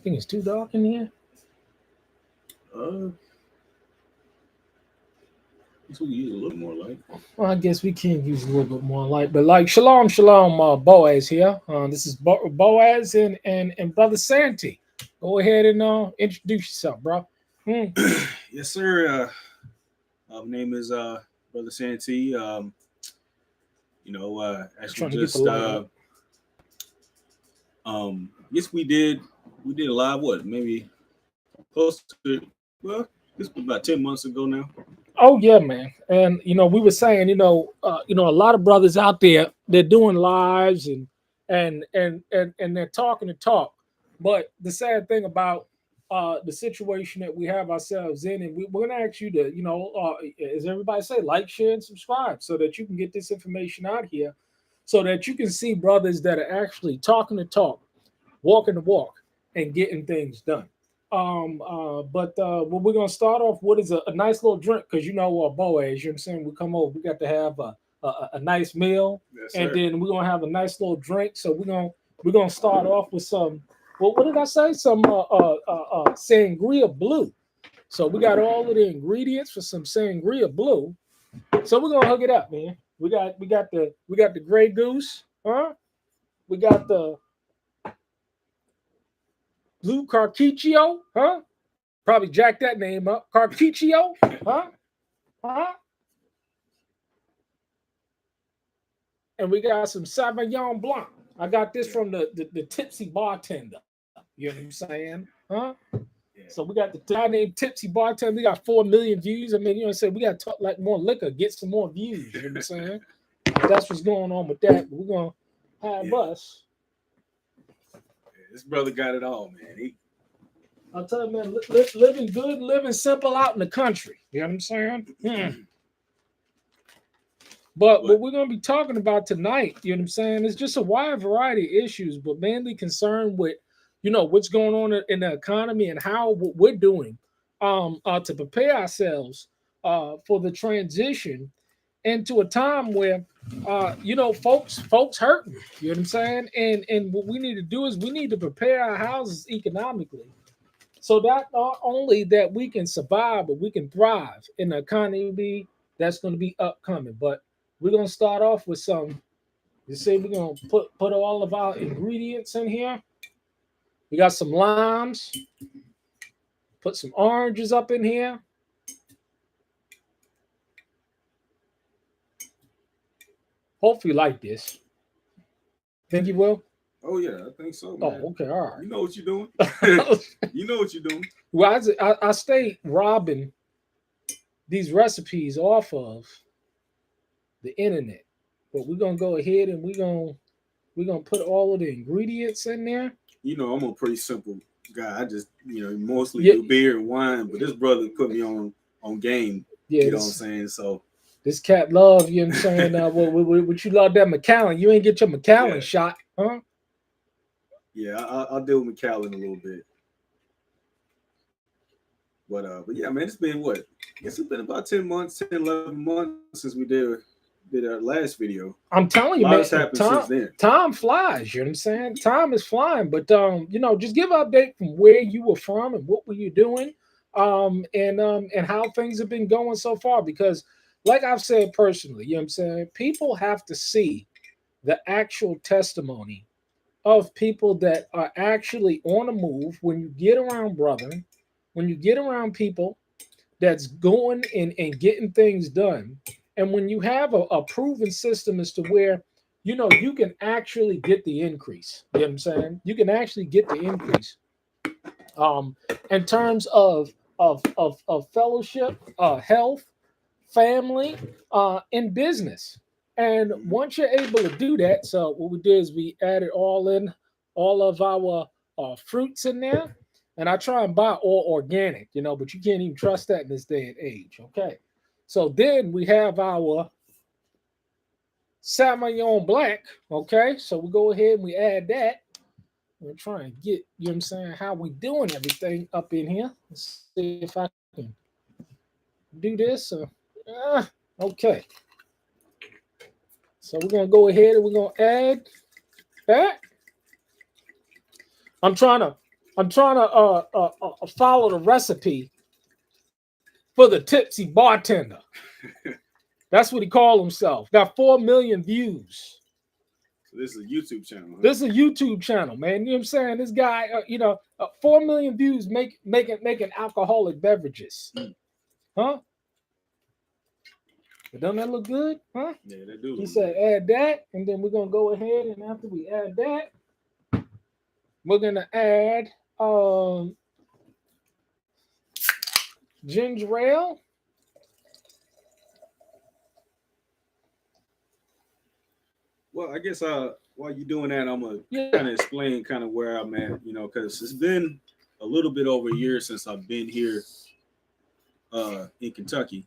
think it's too dark in here. Uh, guess we can use a little more light. Well, I guess we can use a little bit more light, but like shalom, shalom, Boaz here. This is Boaz and brother Santi. Go ahead and introduce yourself, bro. Hmm. Yes, sir. My name is Brother Santee. Actually Trying to get the just light up. Yes, we did a live what maybe close to well, this was about 10 months ago now. Oh yeah, man. And we were saying, a lot of brothers out there, they're doing lives and they're talking the talk. But the sad thing about the situation that we have ourselves in, and we're gonna ask you to, as everybody say, like, share, and subscribe so that you can get this information out here, so that you can see brothers that are actually talking the talk, walking the walk, and getting things done. But we're gonna start off with is a nice little drink because Boaz, you know what I'm saying? We come over, we got to have a nice meal, Yes, and sir. then we're gonna have a nice little drink. So we're gonna start off with some. What did I say? Some sangria blue. So we got all of the ingredients for some sangria blue. So we're gonna hook it up, man. We got the Grey Goose, huh? We got the Blue Carpaccio, huh? Probably jack that name up. Carpaccio, huh? Huh? And we got some Sauvignon Blanc. I got this from the tipsy bartender. You know what I'm saying? Huh? Yeah. So we got the guy named Tipsy Bartender. We got 4 million views. I mean, we got to talk like more liquor, get some more views. You know what I'm saying? That's what's going on with that. But we're gonna have Yeah. us. This brother got it all, man. I'll tell you, man, living good, living simple out in the country. You know what I'm saying? But what we're going to be talking about tonight, you know what I'm saying, is just a wide variety of issues, but mainly concerned with, what's going on in the economy and how what we're doing to prepare ourselves for the transition into a time where, folks hurting. You know what I'm saying? And what we need to do is we need to prepare our houses economically so that not only that we can survive, but we can thrive in the economy that's going to be upcoming. But we're gonna start off with some. You see, we're gonna put all of our ingredients in here. We got some limes. Put some oranges up in here. Hopefully, you like this. Think you will? Oh yeah, I think so, Oh, man. okay, all You know what you're doing. right. You know what you're doing. Well, I stay robbing these recipes off of the internet, but we're gonna go ahead and we're gonna put all of the ingredients in there. You know, I'm a pretty simple guy. I just, mostly Yeah, do beer and wine, but this brother put me on game. yeah. You know what I'm saying? So This cat love, you know what I'm saying? What you love that McAllen? You ain't get your McAllen yeah, shot, huh? yeah, I'll deal with McAllen a little bit. But yeah, man, it's been what? I guess it's been about 10 months, 10, 11 months since we did our last video. I'm A telling you, lot has man, happened since time then. time flies. You know what I'm saying? Time is flying. But just give an update from where you were from and what were you doing, and how things have been going so far. Because, like I've said personally, you know what I'm saying, people have to see the actual testimony of people that are actually on the move. When you get around brother, when you get around people that's going and getting things done, and when you have a proven system as to where you can actually get the increase. You know what I'm saying? You can actually get the increase um in terms of fellowship, health, family, and business. And Mhm. once you're able to do that, so what we did is we added all of our fruits in there. And I try and buy all organic, but you can't even trust that in this day and age. Okay. So then we have our Sauvignon Blanc. Okay. So we go ahead and we add that. We're trying to get, you know what I'm saying, how we doing everything up in here. Let's see if I can do this. Okay. So we're gonna go ahead and we're gonna add that. I'm trying to I'm trying to follow the recipe for the tipsy bartender. That's what he called himself. Got 4 million views. So this is a YouTube channel. Huh? This is a YouTube channel, man. You know what I'm saying? This guy, 4 million views making alcoholic beverages. Huh? But doesn't that look good? Huh? Yeah, they do. He said add that, and then we're gonna go ahead, and after we add that, we're gonna add ginger ale. Well, I guess while you're doing that, I'm gonna kind of explain kind of where I'm at, because it's been a little bit over a year since I've been here in Kentucky.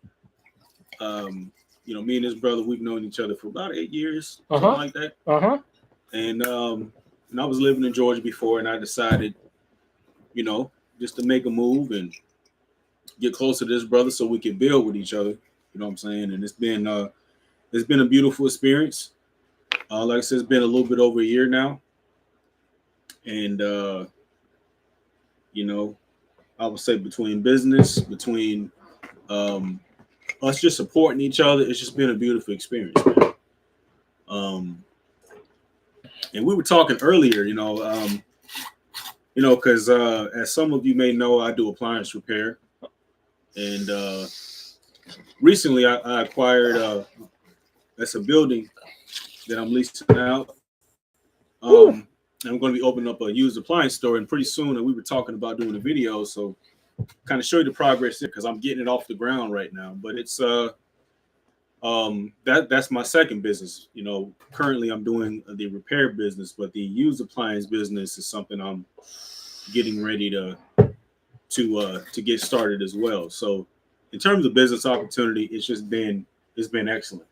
Me and his brother, we've known each other for about 8 years, something like that. And I was living in Georgia before, and I decided, just to make a move and get closer to this brother so we could build with each other. You know what I'm saying? And it's been a beautiful experience. Like I said, it's been a little bit over a year now. And, I would say between business, between us just supporting each other, it's just been a beautiful experience, man. And we were talking earlier, because as some of you may know, I do appliance repair. And recently I acquired that's a building that I'm leasing out. And I'm going to be opening up a used appliance store, and pretty soon, and we were talking about doing a video, so kind of show you the progress there because I'm getting it off the ground right now. But it's that's my second business. Currently I'm doing the repair business, but the used appliance business is something I'm getting ready to get started as well. So in terms of business opportunity, it's been excellent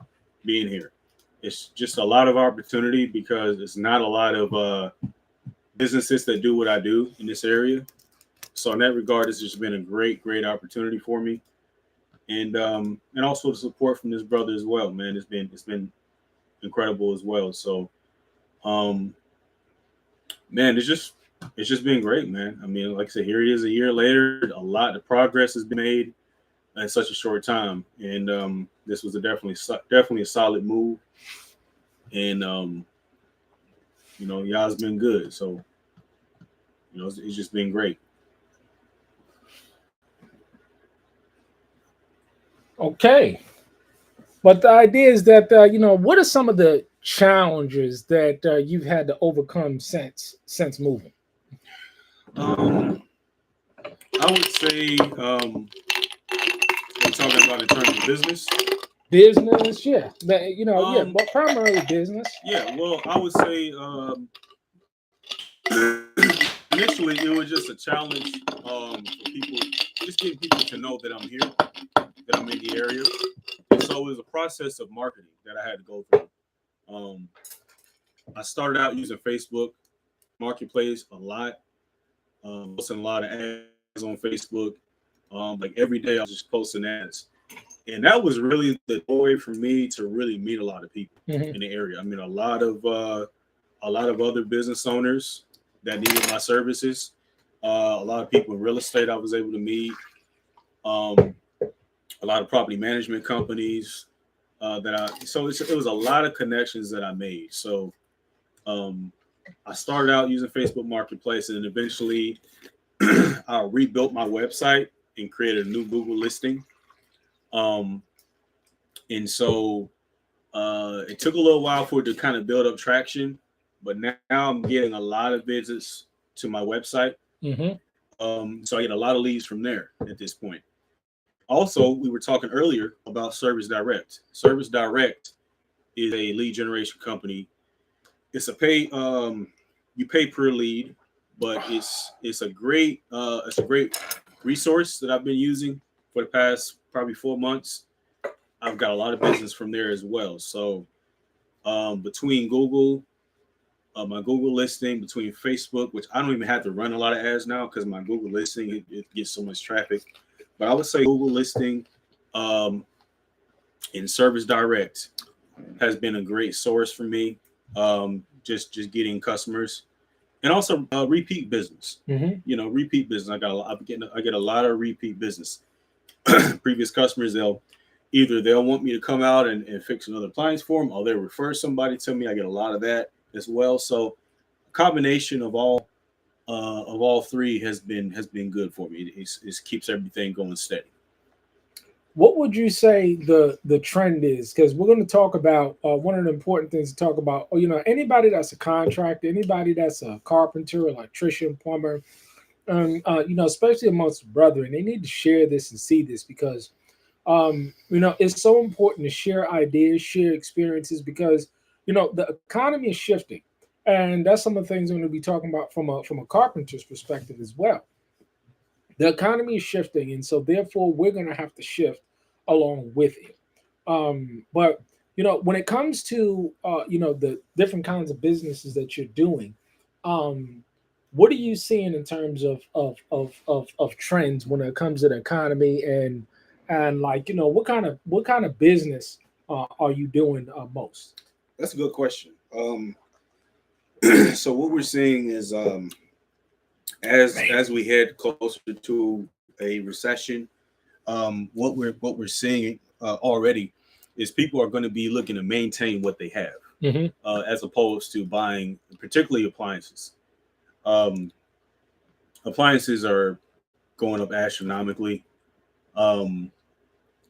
being here. It's just a lot of opportunity because it's not a lot of businesses that do what I do in this area. So in that regard, it's just been a great opportunity for me. And also the support from this brother as well, man. It's been incredible as well. So man, it's just been great, man. I mean, like I said, here it is a year later. A lot of progress has been made in such a short time. And this was definitely a solid move. And y'all's been good. So it's just been great. Okay. But the idea is that, what are some of the challenges that you've had to overcome since moving? I would say, I'm talking about in terms of business. Business, yeah. But primarily business. Yeah, well, I would say initially it was just a challenge for people, just getting people to know that I'm here, that I'm in the area. And so it was a process of marketing that I had to go through. I started out using Facebook Marketplace a lot, posting a lot of ads on Facebook. Like every day I was just posting ads. And that was really the way for me to really meet a lot of people in the area. I mean, a lot of other business owners that needed my services. A lot of people in real estate I was able to meet. A lot of property management companies so it was a lot of connections that I made. So I started out using Facebook Marketplace, and eventually I rebuilt my website and created a new Google listing. And so it took a little while for it to kind of build up traction, but now I'm getting a lot of visits to my website. So I get a lot of leads from there at this point. Also, we were talking earlier about Service Direct. Service Direct is a lead generation company. It's a you pay per lead, but it's a great resource that I've been using for the past probably 4 months. I've got a lot of business from there as well. So between Google, my Google listing, between Facebook, which I don't even have to run a lot of ads now because my Google listing, it gets so much traffic. But I would say Google listing and Service Direct has been a great source for me, just getting customers. and also repeat business. Mm-hmm. You know, repeat business. I get a lot of repeat business. Previous customers, they'll want me to come out and fix another appliance for them, or they'll refer somebody to me. I get a lot of that as well. So a combination of all three has been good for me. It keeps everything going steady. What would you say the trend is? Because we're going to talk about one of the important things to talk about. You know, anybody that's a contractor, anybody that's a carpenter, electrician, plumber, you know, especially amongst brethren, they need to share this and see this because, you know, it's so important to share ideas, share experiences because, you know, the economy is shifting, and that's some of the things I'm going to be talking about from a carpenter's perspective as well. The economy is shifting, and so therefore we're going to have to shift along with it. But you know, when it comes to you know, the different kinds of businesses that you're doing, um, what are you seeing in terms of trends when it comes to the economy and like, you know, what kind of business are you doing most? That's a good question. So what we're seeing is as we head closer to a recession, what we're seeing already is people are going to be looking to maintain what they have, Mm-hmm. as opposed to buying, particularly appliances. Um, Appliances are going up astronomically. Um,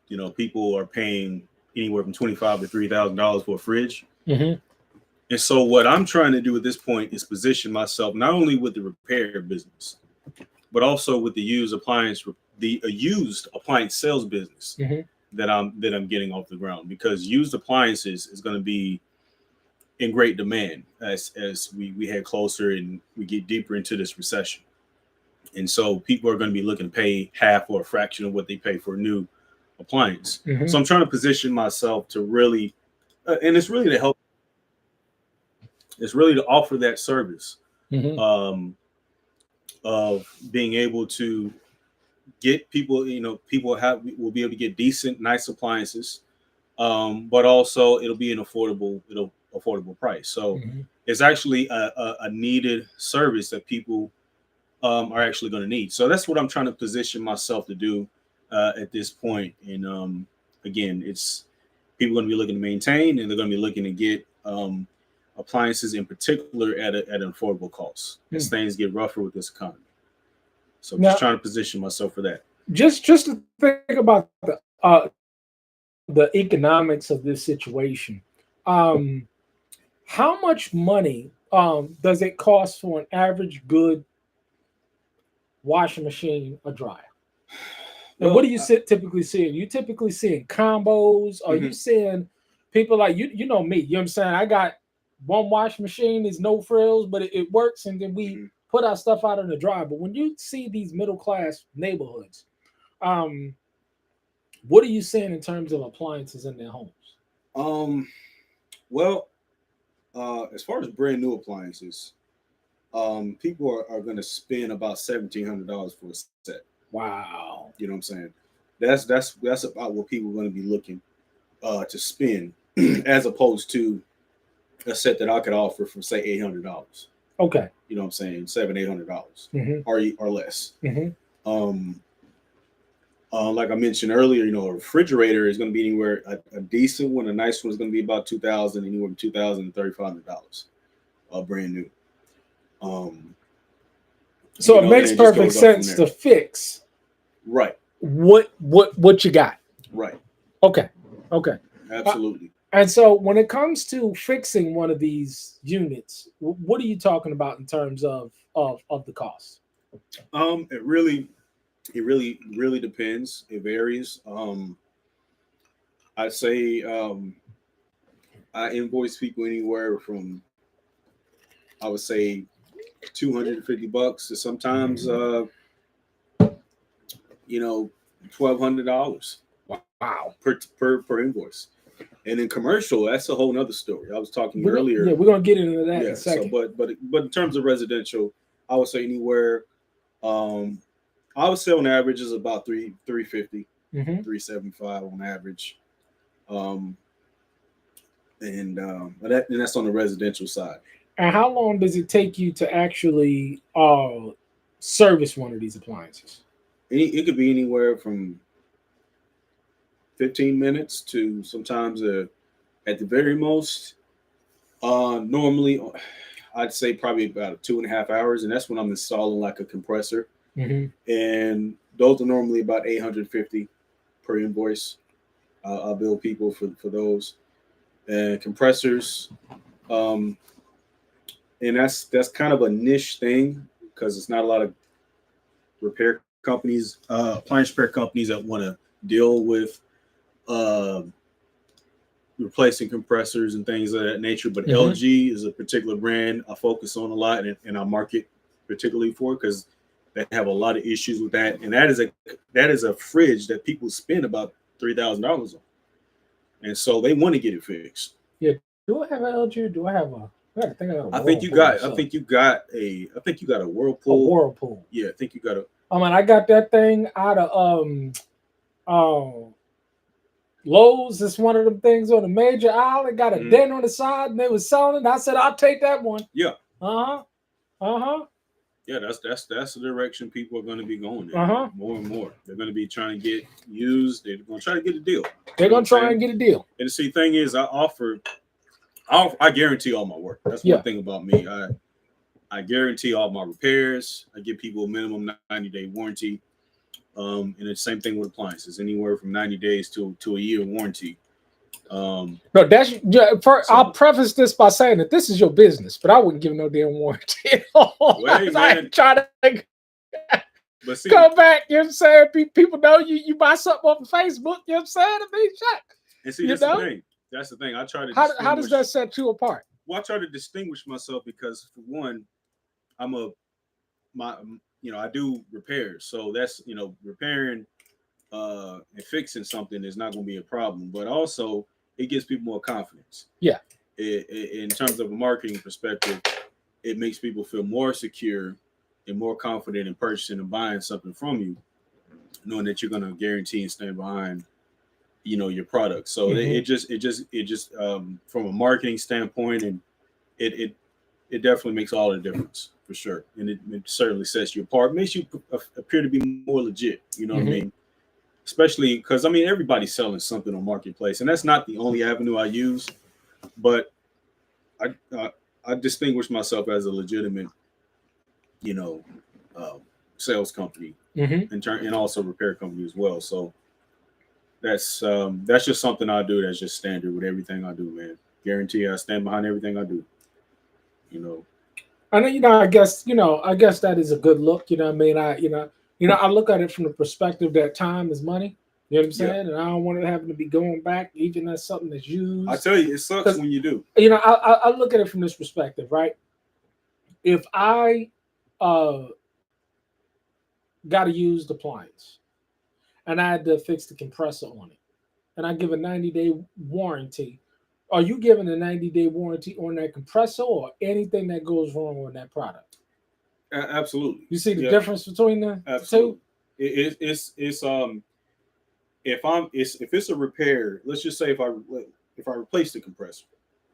you know, people are paying anywhere from $25,000 to $3,000 for a fridge. Mm-hmm. And so, what I'm trying to do at this point is position myself not only with the repair business, but also with the used appliance sales business Mm-hmm. that I'm getting off the ground, because used appliances is going to be in great demand as we head closer and we get deeper into this recession. And so people are going to be looking to pay half or a fraction of what they pay for a new appliance. Mm-hmm. So I'm trying to position myself to really, and it's really to help. It's really to offer that service, Mm-hmm. um, of being able to get people. You know, people will be able to get decent, nice appliances, but also it'll be an affordable price. So Mm-hmm. it's actually a needed service that people are actually going to need. So that's what I'm trying to position myself to do at this point. And again, it's people going to be looking to maintain, and they're going to be looking to get appliances in particular at an affordable cost as things get rougher with this economy. So I'm Now, just trying to position myself for that. just to think about the economics of this situation, um, how much money does it cost for an average good washing machine or dryer? And what Well, do you typically see? You typically seeing combos? Are you mhm. seeing people like you? You know me. You know what I'm saying? I got one washing machine. There's no frills, but it works, and then we Mhm. put our stuff out in the dryer. But when you see these middle class neighborhoods, um, what are you seeing in terms of appliances in their homes? Um, well, as far as brand new appliances, people are going to spend about $1,700 for a set. Wow. You know what I'm saying? That's about what people are going to be looking to spend, as opposed to a set that I could offer for say $800. Okay. You know what I'm saying? $700-800, Mm-hmm. or less. Mm-hmm. Um, like I mentioned earlier, you know, a refrigerator is going to be anywhere a decent one, a nice one is going to be about 2,000, anywhere from 2,000 to $3,500, brand new. Um, So you it know, then makes it just perfect goes up from sense there. to fix Right. what you got. Right. Okay. Okay. Absolutely. And so when it comes to fixing one of these units, what are you talking about in terms of the cost? It really depends. It varies. I'd say I invoice people anywhere from, I would say, $250 to sometimes you know, $1,200 Wow. per invoice. And in commercial, that's a whole nother story. I was talking Yeah, earlier. we're gonna get into that in Yeah. a So, second. but in terms of residential, I would say anywhere. Um, I would say on average is about 350, Mm-hmm. 375 on average. Um, and that's on the residential side. And how long does it take you to actually service one of these appliances? It could be anywhere from 15 minutes to sometimes at the very most. Normally, I'd say probably about 2.5 hours, and that's when I'm installing like a compressor. Mm-hmm. And those are normally about 850 per invoice. I'll bill people for those and compressors. Um, and that's kind of a niche thing because it's not a lot of repair companies, appliance repair companies that want to deal with uh, replacing compressors and things of that nature. But LG is a particular brand I focus on a lot and I market particularly for because they have a lot of issues with that. And that is a fridge that people spend about $3,000 on, and so they want to get it fixed. Yeah. Do I have an LG? Or do I have a? I think I got a I think you got. I think you got a. I think you got a Whirlpool. A Whirlpool. Yeah, I think you got a. I mean, I got that thing out of Lowe's. It's one of them things on the major aisle. It got a dent on the side, and they was selling it. I said, I'll take that one. Yeah. Yeah, that's the direction people are going to be going in. More and more. They're going to be trying to get used. They're going to try to get a deal. They're going to try and get a deal. And the thing is, I guarantee all my work. That's one thing about me. I guarantee all my repairs. I give people a minimum 90-day warranty. And it's the same thing with appliances, anywhere from 90 days to a year warranty. No, I'll preface this by saying that this is your business, but I wouldn't give no damn warranty. I ain't trying to go back. You know what I'm saying? People know you buy something off of Facebook. You know what I'm saying? To be shot. And see, that's the thing. That's the thing. I try to. How does that set you apart? Well, I try to distinguish myself because, for one, I do repairs, so that's repairing and fixing something is not going to be a problem. But also, it gives people more confidence. Yeah. In terms of a marketing perspective, it makes people feel more secure and more confident in purchasing and buying something from you, knowing that you're going to guarantee and stand behind, your product. So it just from a marketing standpoint, and it definitely makes all the difference for sure. And it certainly sets you apart, makes you appear to be more legit. You know what I mean? Especially because everybody's selling something on Marketplace, and that's not the only avenue I use. But I distinguish myself as a legitimate, sales company, and also repair company as well. So that's just something I do. That's just standard with everything I do, man. Guarantee I stand behind everything I do. And I guess that is a good look. You know what I mean? I look at it from the perspective that time is money. You know what I'm saying? And I don't want it having to be going back, even as something that's used. I tell you, it sucks when you do. I look at it from this perspective, right? If I got a used appliance and I had to fix the compressor on it, and I give a 90-day warranty, are you giving a 90-day warranty on that compressor or anything that goes wrong on that product? Absolutely. You see the difference between the two? It's if it's a repair, let's just say if I replace the compressor,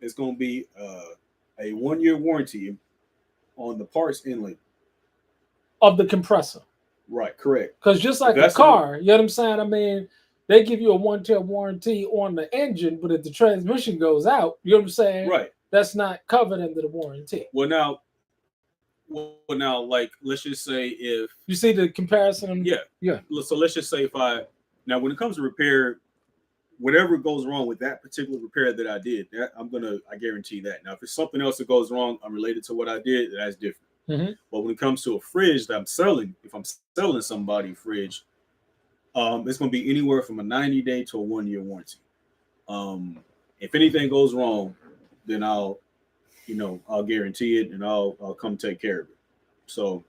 it's going to be a 1-year warranty on the parts inlet of the compressor. Right, correct. Because just like a car, you know what I'm saying? They give you a 1-year warranty on the engine, but if the transmission goes out, you know what I'm saying? Right. That's not covered under the warranty. Well, now, like, let's just say if you see the comparison. Yeah. So let's just say when it comes to repair, whatever goes wrong with that particular repair that I did, I guarantee that. Now, if it's something else that goes wrong unrelated to what I did, that's different. But when it comes to a fridge that I'm selling, if I'm selling somebody a fridge, it's going to be anywhere from a 90-day to a 1-year warranty. If anything goes wrong, then I'll guarantee it, and I'll come take care of it. So,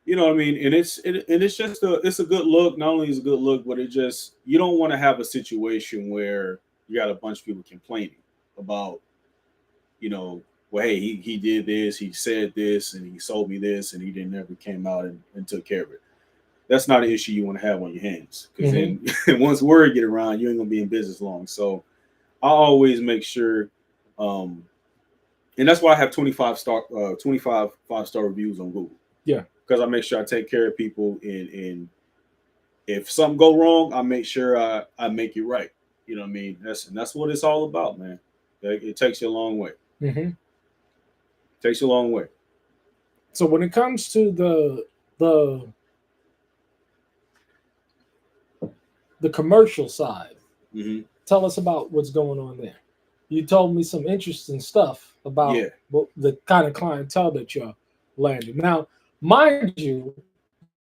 you know what I mean? And it's just it's a good look. Not only is it a good look, but you don't want to have a situation where you got a bunch of people complaining about, well, hey, he did this, he said this, and he sold me this, and he never came out and took care of it. That's not an issue you want to have on your hands, because then once word get around, you ain't gonna be in business long. So I always make sure and that's why I have 25 5-star reviews on Google. Yeah, because I make sure I take care of people, and if something go wrong, I make sure I make it right. You know what I mean? That's what it's all about, man. It takes you a long way. mm-hmm. Takes you a long way. So when it comes to the commercial side, Mm-hmm. tell us about what's going on there. You told me some interesting stuff about the kind of clientele that you're landing. Now, mind you,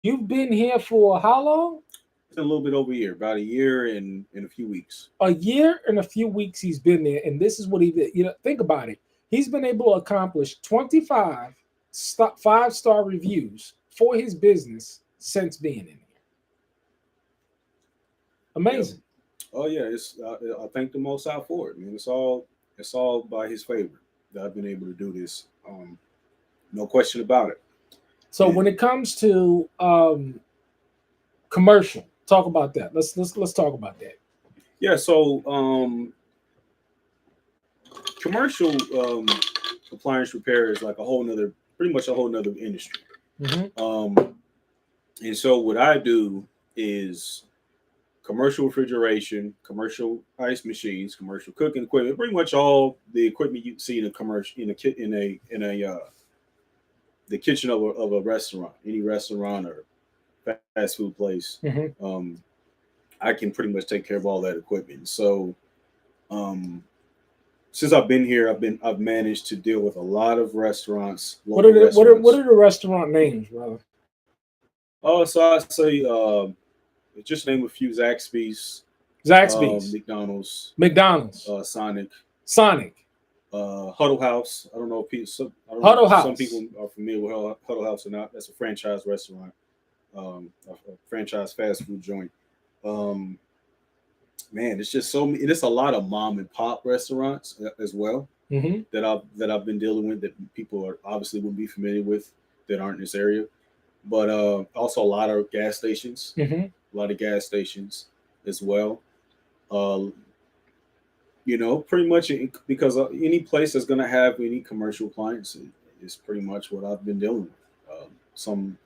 you've been here for how long? It's a little bit over a year, about a year and in a few weeks. A year and a few weeks he's been there, and this is what he did. Think about it. He's been able to accomplish 25 5-star reviews for his business since being in here. Amazing. Yeah. Oh yeah, it's I thank the Most High for it. I mean, it's all by His favor that I've been able to do this. No question about it. So when it comes to commercial, talk about that. Let's talk about that. Yeah. So commercial appliance repair is like pretty much a whole nother industry. Mm-hmm. And so what I do is commercial refrigeration, commercial ice machines, commercial cooking equipment, pretty much all the equipment you see in a commercial in a the kitchen of a restaurant, any restaurant or fast food place. Mm-hmm. I can pretty much take care of all that equipment. So since I've been here, I've managed to deal with a lot of restaurants. What are the restaurant names, brother? Oh, so I say just name a few: Zaxby's, McDonald's, Sonic, Huddle House. I don't know if some people are familiar with Huddle House or not. That's a franchise restaurant, a franchise fast food joint. Man, it's just so it's a lot of mom and pop restaurants as well. Mm-hmm. that I've been dealing with that people are obviously wouldn't be familiar with that aren't in this area, but also a lot of gas stations. Mm-hmm. A lot of gas stations as well. Pretty much because any place that's going to have any commercial clients is pretty much what I've been dealing with. Some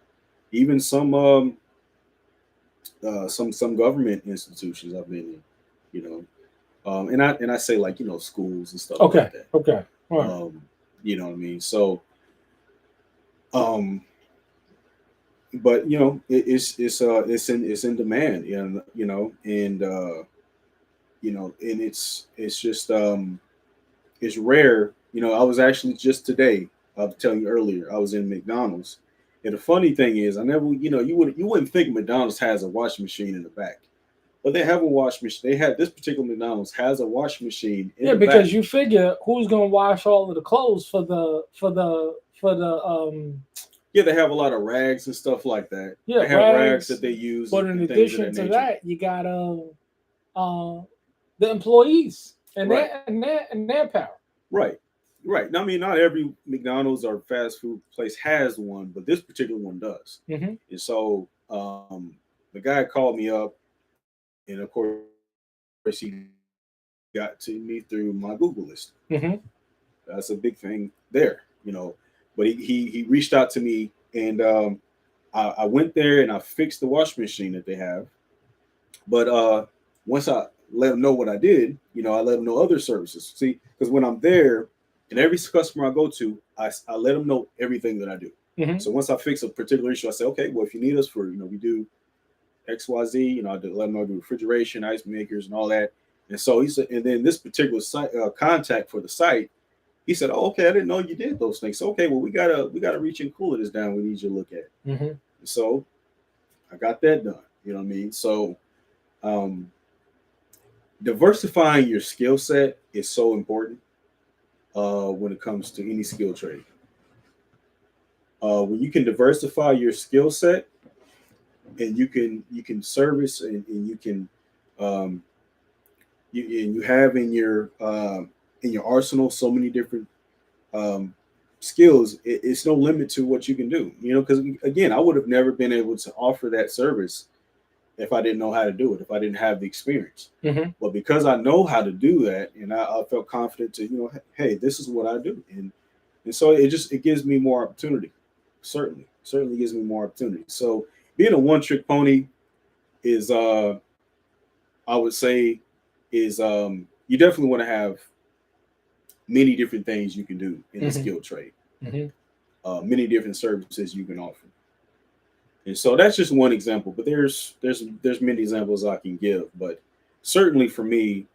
government institutions I've been in, and I say like schools and stuff like that. Okay. All right. You know what I mean? So, but it's in demand, and and it's just it's rare. I was actually just today. I was telling you earlier, I was in McDonald's, and the funny thing is, I never, you wouldn't think McDonald's has a washing machine in the back, but they have a washing machine. They have this particular McDonald's has a washing machine. Because back. You figure who's gonna wash all of the clothes for the Yeah, they have a lot of rags and stuff like that. Yeah, they have rags that they use. But in addition to that, you got the employees and their power. Right. Now, I mean, not every McDonald's or fast food place has one, but this particular one does. Mm-hmm. And so the guy called me up, and of course he got to me through my Google list. Mm-hmm. That's a big thing there, But he reached out to me, and I went there and I fixed the washing machine that they have. But once I let them know what I did, I let them know other services. See, because when I'm there, and every customer I go to, I let them know everything that I do. Mm-hmm. So once I fix a particular issue, I say, okay, well, if you need us for, we do XYZ, I let them know I do refrigeration, ice makers, and all that. And so he said, and then this particular site contact for the site, he said, "Oh, okay, I didn't know you did those things. So, okay, well, we gotta reach and cooler this down. We need you to look at it." Mm-hmm. So I got that done. You know what I mean? So diversifying your skill set is so important when it comes to any skill trade. When you can diversify your skill set, and you can service, and you can you have in your arsenal so many different skills. It's no limit to what you can do. Because again, I would have never been able to offer that service if I didn't know how to do it, if I didn't have the experience. Mm-hmm. But because I know how to do that, and I felt confident to, hey, this is what I do, and so it gives me more opportunity. Certainly gives me more opportunity. So being a one trick pony is, I would say, is you definitely want to have many different things you can do in the skilled trade. Mm-hmm. Many different services you can offer. And so that's just one example, but there's many examples I can give. But certainly for me,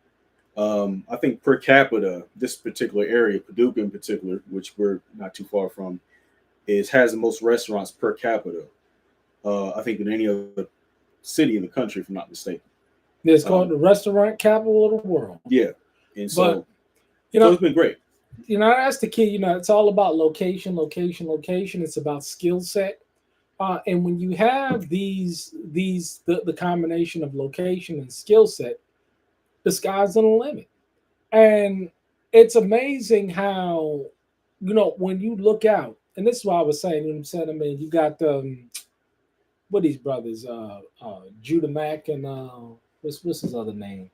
I think per capita, this particular area, Paducah in particular, which we're not too far from, has the most restaurants per capita. I think in any other city in the country, if I'm not mistaken. It's called the restaurant capital of the world. Yeah, and so so it's been great. That's the key. It's all about location. It's about skill set. And when you have the combination of location and skill set, the sky's the limit. And it's amazing how, when you look out, and this is what I was saying, I mean, you got what these brothers, Judah Mack and what's his other name?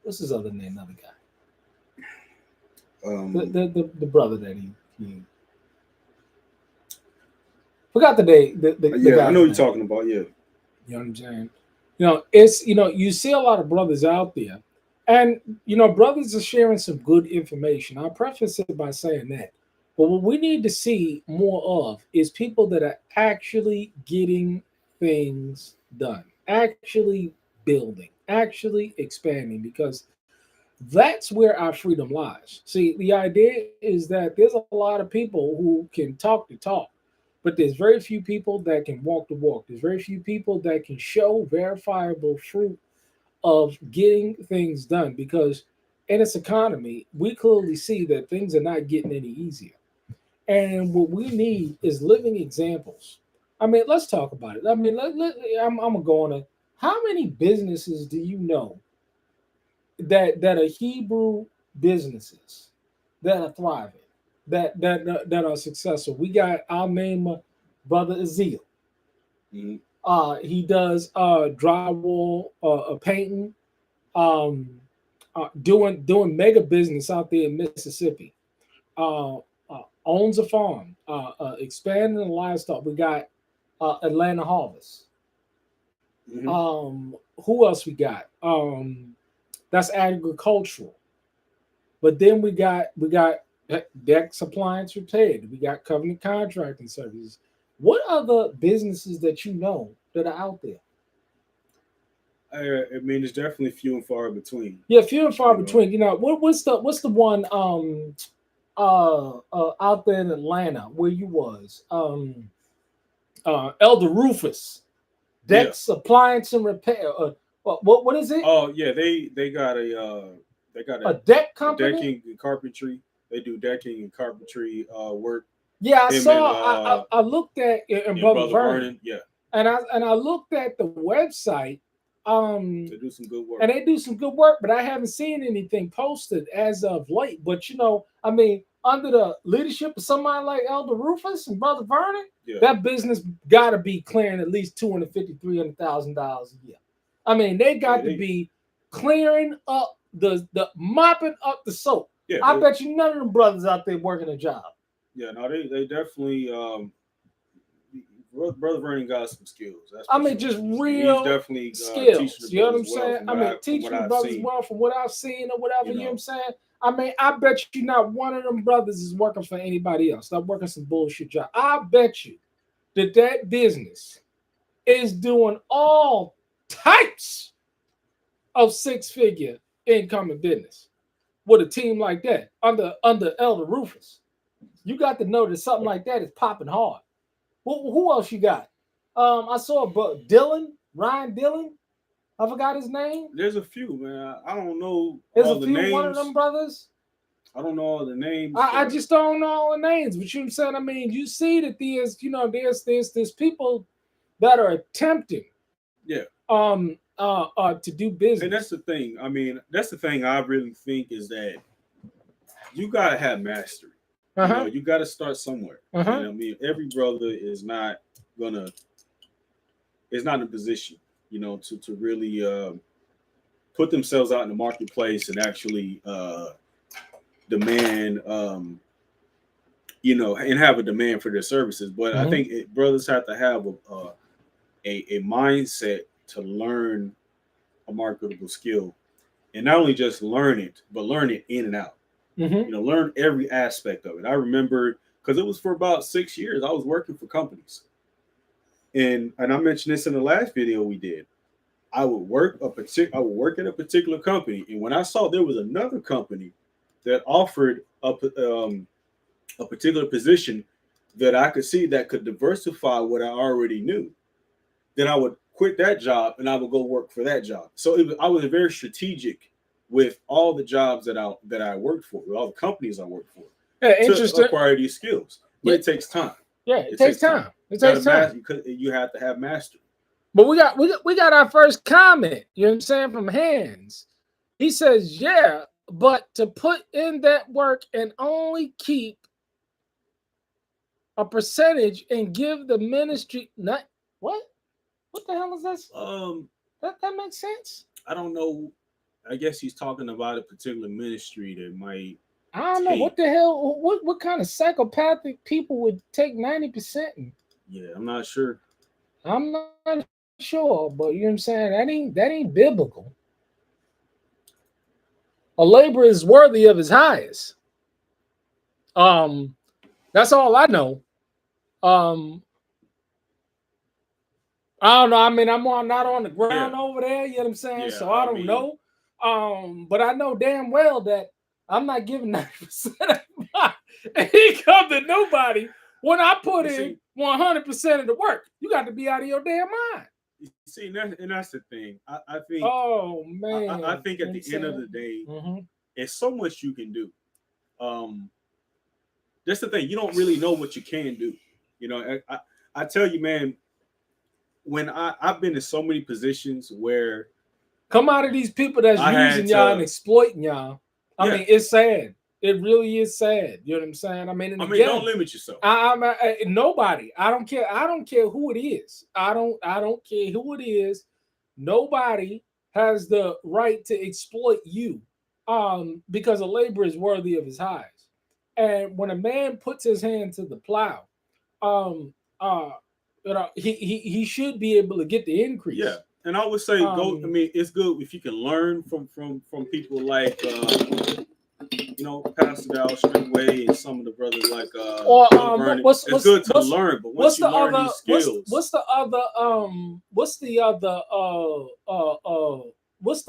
What's his other name? Another guy. The brother that he forgot the name. I know what you're talking about. Yeah, you know what I'm saying. It's you see a lot of brothers out there, and brothers are sharing some good information. I'll preface it by saying that. But what we need to see more of is people that are actually getting things done, actually building, actually expanding, because that's where our freedom lies. See, the idea is that there's a lot of people who can talk the talk, but there's very few people that can walk the walk. There's very few people that can show verifiable fruit of getting things done, because in this economy, we clearly see that things are not getting any easier. And what we need is living examples. I mean, let's talk about it. I mean, I'm going to go on a. How many businesses do you know that are Hebrew businesses that are thriving, that are successful? We got, I'll name Brother Ezekiel. Mm-hmm. He does drywall, painting, doing mega business out there in Mississippi. Owns a farm, expanding the livestock. We got Atlanta Harvest. Mm-hmm. Who else we got? That's agricultural. But then we got Dex Appliance Repaired. We got Covenant Contracting Services. What other businesses that you know that are out there? I mean, it's definitely few and far between. Yeah, few and far between. What's the one out there in Atlanta where you was? Elder Rufus, Dex Appliance and Repair. What is it? Oh yeah, they got a deck company, decking and carpentry. They do decking and carpentry work. Yeah, I saw. I looked at in Brother Vernon. Yeah, and I looked at the website. They do some good work. And they do some good work, but I haven't seen anything posted as of late. But I mean, under the leadership of somebody like Elder Rufus and Brother Vernon, that business got to be clearing at least $250,000, $300,000 a year. I mean, they got to be clearing up the mopping up the soap. Yeah, I bet you none of them brothers out there working a job. Yeah, no, they definitely. Brother Vernon got some skills. Just real He's definitely skills. You know what I'm saying? Teaching the brothers well from what I've seen or whatever. You know what I'm saying? I mean, I bet you not one of them brothers is working for anybody else. Not working some bullshit job. I bet you that business is doing all types of six-figure income in business with a team like that under Elder Rufus. You got to know that something like that is popping hard. Who else you got? I saw Ryan Dillon. I forgot his name. There's a few, man. I don't know. There's a few names. One of them brothers. I don't know all the names. I just don't know all the names. But you know what I'm saying? I mean, you see that there's people that are attempting. Yeah. To do business. And that's the thing. I mean, that's the thing I really think is that you gotta have mastery. You got to start somewhere. I mean, every brother is not in a position you know, to really put themselves out in the marketplace and actually demand, you know, and have a demand for their services. But I think brothers have to have a mindset to learn a marketable skill, and not only just learn it, but learn it in and out. You know, learn every aspect of it. I remember because it was for about 6 years I was working for companies, and I mentioned this in the last video we did. I would work at a particular company, and when I saw there was another company that offered a particular position that I could see that could diversify what I already knew, then I would quit that job and I would go work for that job. So I was very strategic with all the jobs that I worked for, with all the companies I worked for, to acquire these skills. But it takes time. Yeah, it takes time. It takes time. You have to have mastery. But we got our first comment, you know what I'm saying, from Hands. He says, yeah, but to put in that work and only keep a percentage and give the ministry what the hell is this? That makes sense. I don't know. I guess he's talking about a particular ministry that might. I don't know what the hell. What kind of psychopathic people would take 90%? Yeah, I'm not sure. I'm not sure, but you know what I'm saying. That ain't biblical. A laborer is worthy of his highest. That's all I know. I don't know. I mean, I'm not on the ground over there. You know what I'm saying? Yeah, so I don't know. But I know damn well that I'm not giving 90% of my income to nobody when I put in 100% of the work. You got to be out of your damn mind. You see, and that's the thing. I think. Oh man. I think at the end of the day, it's so much you can do. That's the thing. You don't really know what you can do. You know, I tell you, man. When I've been in so many positions where come out of these people that's using y'all and exploiting y'all. I mean, it's sad. It really is sad. You know what I'm saying? I mean, don't limit yourself. Nobody. I don't care. I don't care who it is. I don't care who it is. Nobody has the right to exploit you, because a laborer is worthy of his highs. And when a man puts his hand to the plow, you know, he should be able to get the increase. Yeah, and I would say go. I mean, it's good if you can learn from people like you know, Pastor Dal Streetway and some of the brothers like it's good to learn, but once you learn these skills, what's the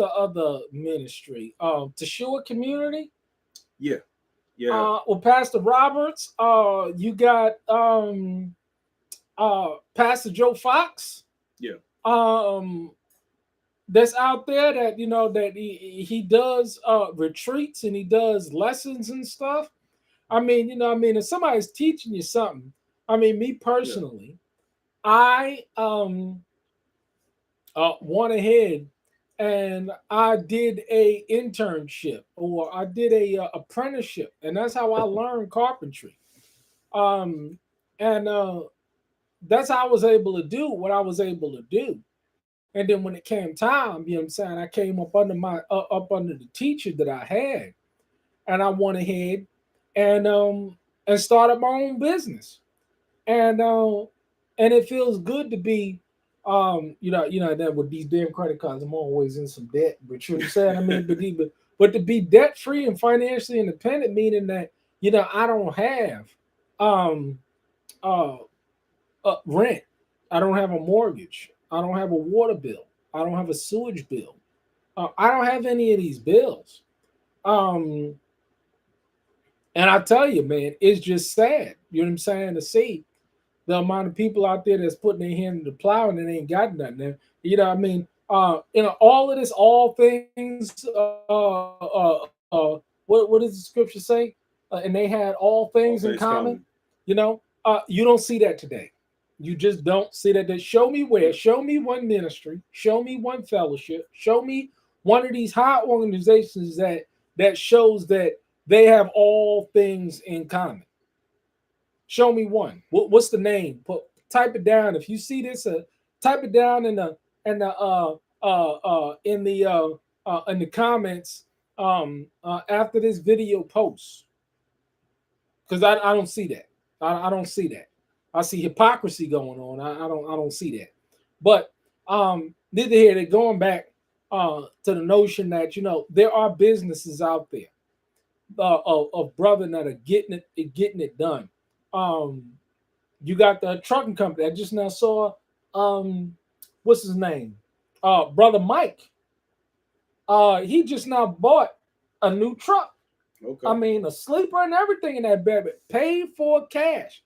other ministry? Teshua Community. Yeah. Well, Pastor Roberts. You got Pastor Joe Fox. That's out there that, you know, that he does retreats and he does lessons and stuff. I mean, you know, if somebody's teaching you something, I mean, me personally, I went ahead and I did a internship, or I did a apprenticeship, and that's how I learned carpentry. And that's how I was able to do what I was able to do. And then when it came time, you know what I'm saying, I came up under the teacher that I had, and I went ahead and started my own business. And it feels good to be you know that with these damn credit cards, I'm always in some debt. But you know what I'm saying? I mean, but to be debt free and financially independent, meaning that, you know, I don't have rent, I don't have a mortgage, I don't have a water bill, I don't have a sewage bill, I don't have any of these bills. And I tell you, man, it's just sad. You know what I'm saying? To see the amount of people out there that's putting their hand to the plow and it ain't got nothing there. You know what I mean? You know, all of this, all things, what does the scripture say? And they had all things in common. You know, you don't see that today. You just don't see that. Show me where. Show me one ministry. Show me one fellowship. Show me one of these high organizations that shows that they have all things in common. Show me one. What's the name? Type it down. If you see this, type it down in and in the comments after this video post, because I don't see that. I don't see that. I see hypocrisy going on. I don't see that. But neither here. They're going back to the notion that there are businesses out there of brother that are getting it done. You got the trucking company. I just now saw what's his name? Brother Mike. He just now bought a new truck. Okay. I mean, a sleeper and everything in that baby, paid for cash.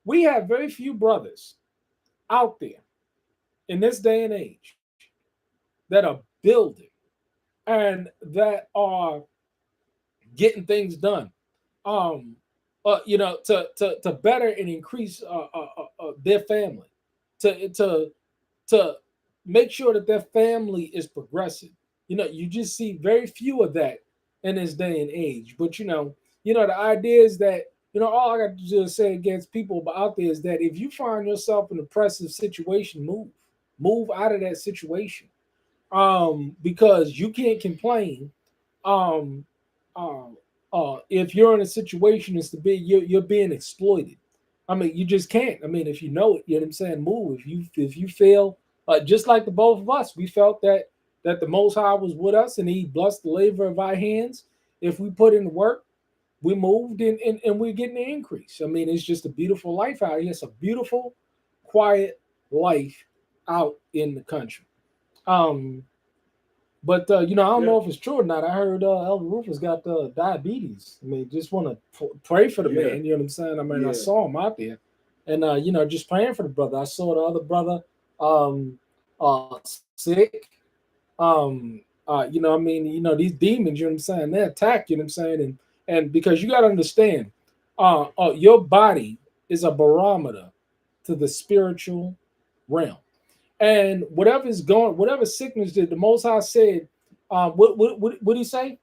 We have very few brothers out there in this day and age that are building and that are getting things done. To better and increase their family, to make sure that their family is progressing. You just see very few of that in this day and age. But the idea is that all I got to do is say against people out there is that if you find yourself in an oppressive situation, move out of that situation, because you can't complain. If you're in a situation is to be you're being exploited. I mean, you just can't. I mean, if you know it, you know what I'm saying. Move. If you feel just like the both of us, we felt that the Most High was with us and He blessed the labor of our hands. If we put in the work, we moved and we're getting an increase. I mean, it's just a beautiful life out here. It's a beautiful, quiet life out in the country. But I don't know if it's true or not. I heard Elder Rufus got diabetes. I mean, just want to pray for the man. You know what I'm saying? I mean, I saw him out there, and just praying for the brother. I saw the other brother sick. These demons. You know what I'm saying? They attack. You know what I'm saying? And because you got to understand, your body is a barometer to the spiritual realm. And whatever sickness did, the Most High said, what did He say?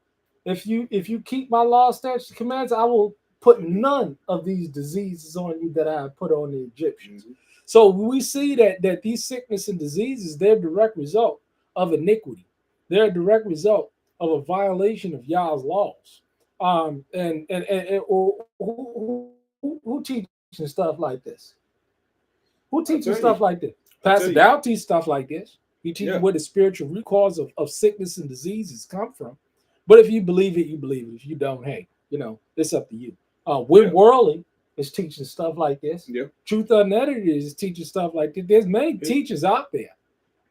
If you keep my law, statutes, commands, I will put none of these diseases on you that I have put on the Egyptians. Mm-hmm. So we see that these sickness and diseases, they're a direct result of iniquity. They're a direct result of a violation of Yah's laws. Who teaches stuff like this? Who teaches stuff like this? Pastor Dow teaches stuff like this. He teaches where the spiritual root cause of sickness and diseases come from. But if you believe it, you believe it. If you don't, hey, it's up to you. Worley is teaching stuff like this. Yeah. Truth Unedited is teaching stuff like this. There's many teachers out there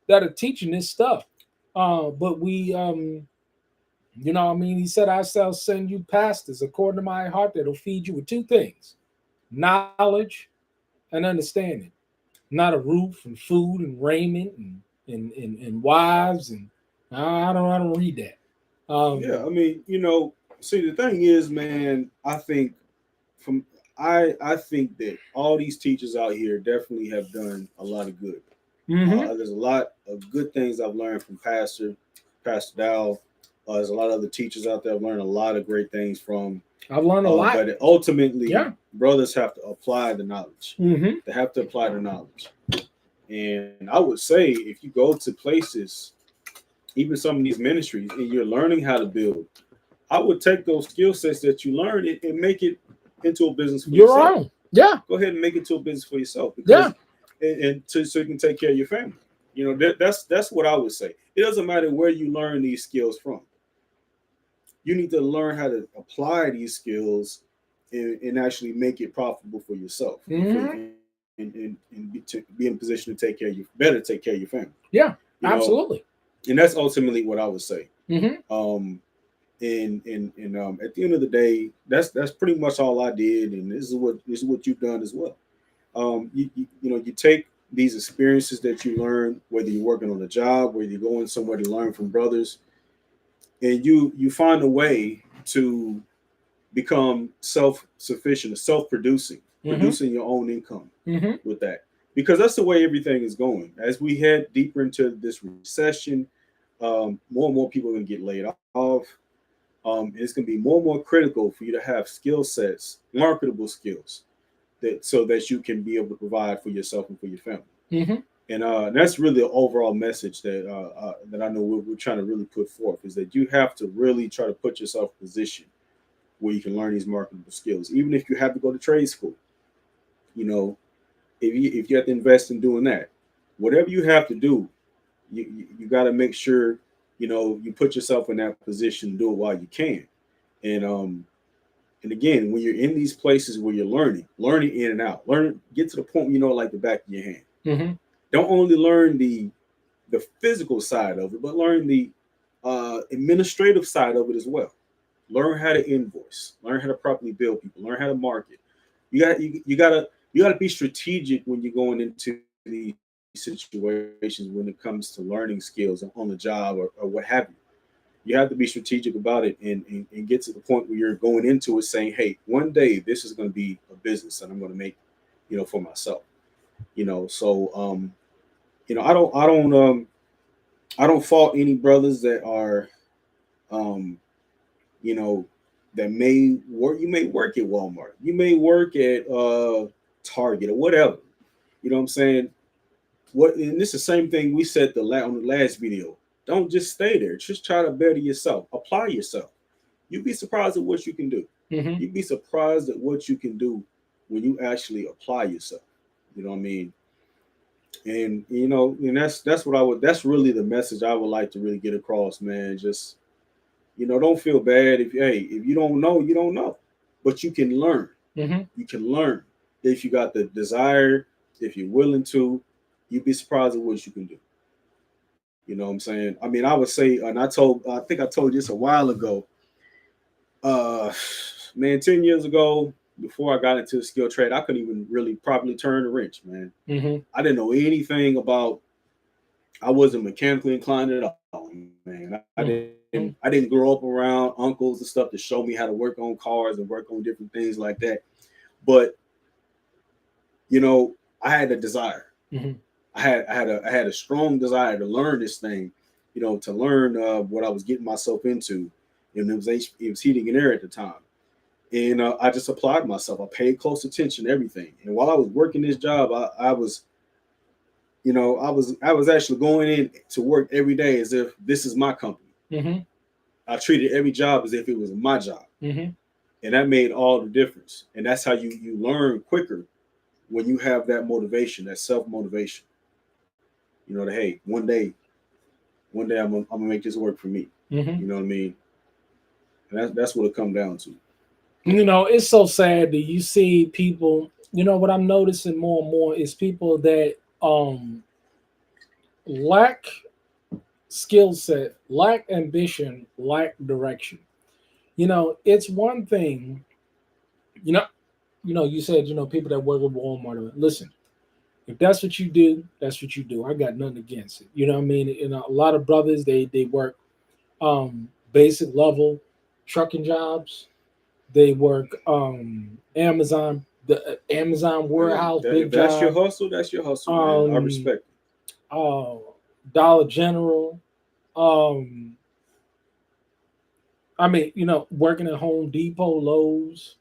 that are teaching this stuff. But we, He said, I shall send you pastors according to my heart that'll feed you with two things: knowledge and understanding. Not a roof and food and raiment and wives, and I don't read that. See, the thing is, man, I think that all these teachers out here definitely have done a lot of good. Mm-hmm. There's a lot of good things I've learned from Pastor Dow. There's a lot of other teachers out there I've learned a lot of great things from. I've learned a lot. But ultimately, brothers have to apply the knowledge. Mm-hmm. They have to apply the knowledge. And I would say if you go to places, even some of these ministries, and you're learning how to build, I would take those skill sets that you learned and make it into a business for yourself. Your own. Yeah. Go ahead and make it to a business for yourself. Because, so you can take care of your family. That's what I would say. It doesn't matter where you learn these skills from. You need to learn how to apply these skills and actually make it profitable for yourself. Mm-hmm. And be in a position to take care of your family. Yeah, absolutely. And that's ultimately what I would say. Mm-hmm. At the end of the day, that's pretty much all I did, and this is what you've done as well. You take these experiences that you learn, whether you're working on a job, whether you're going somewhere to learn from brothers, and you find a way to become self-sufficient, self-producing, mm-hmm. producing your own income mm-hmm. with that. Because that's the way everything is going. As we head deeper into this recession, more and more people are going to get laid off. It's going to be more and more critical for you to have skill sets, marketable skills, so that you can be able to provide for yourself and for your family. Mm-hmm. And that's really the overall message that I know we're trying to really put forth, is that you have to really try to put yourself in a position where you can learn these marketable skills, even if you have to go to trade school. You know, if you have to invest in doing that, whatever you have to do, you got to make sure you put yourself in that position to do it while you can. And and again, when you're in these places where you're learning in and out, get to the point where you know it like the back of your hand. Mm-hmm. Don't only learn the physical side of it, but learn the administrative side of it as well. Learn how to invoice, learn how to properly bill people, learn how to market. You gotta be strategic when you're going into these situations when it comes to learning skills on the job or what have you. You have to be strategic about it and get to the point where you're going into it saying, hey, one day this is going to be a business that I'm going to make, for myself. So I don't fault any brothers that are you know, that may work. You may work at Walmart. You may work at Target or whatever. You know what I'm saying? And this is the same thing we said on the last video. Don't just stay there. Just try to better yourself. Apply yourself. You'd be surprised at what you can do. Mm-hmm. You'd be surprised at what you can do when you actually apply yourself. You know what I mean? And and that's really the message I would like to really get across, man. Just don't feel bad if you don't know, you don't know, but you can learn. Mm-hmm. You can learn if you got the desire, if you're willing to. You'd be surprised at what you can do. You know what I'm saying? I mean, I would say, and I think I told you this a while ago. Man, 10 years ago, before I got into the skill trade, I couldn't even really properly turn a wrench, man. Mm-hmm. I didn't know anything about. I wasn't mechanically inclined at all, man. I didn't grow up around uncles and stuff to show me how to work on cars and work on different things like that. But I had a desire. Mm-hmm. I had a strong desire to learn this thing, to learn what I was getting myself into, and it was heating and air at the time. And I just applied myself. I paid close attention to everything. And while I was working this job, I was actually going in to work every day as if this is my company. Mm-hmm. I treated every job as if it was my job. Mm-hmm. And that made all the difference. And that's how you learn quicker when you have that motivation, that self-motivation. That, hey, one day I'm gonna make this work for me. Mm-hmm. You know what I mean? And that's what it comes down to. It's so sad that you see people, what I'm noticing more and more is people that lack skill set, lack ambition, lack direction. It's one thing, you said, people that work at Walmart, listen, if that's what you do, that's what you do. I got nothing against it. You know what I mean? A lot of brothers, they work basic level trucking jobs. They work Amazon, the Amazon warehouse, big that's job. your hustle. That's your hustle, man. I respect it. Dollar General. I mean, working at Home Depot, Lowe's.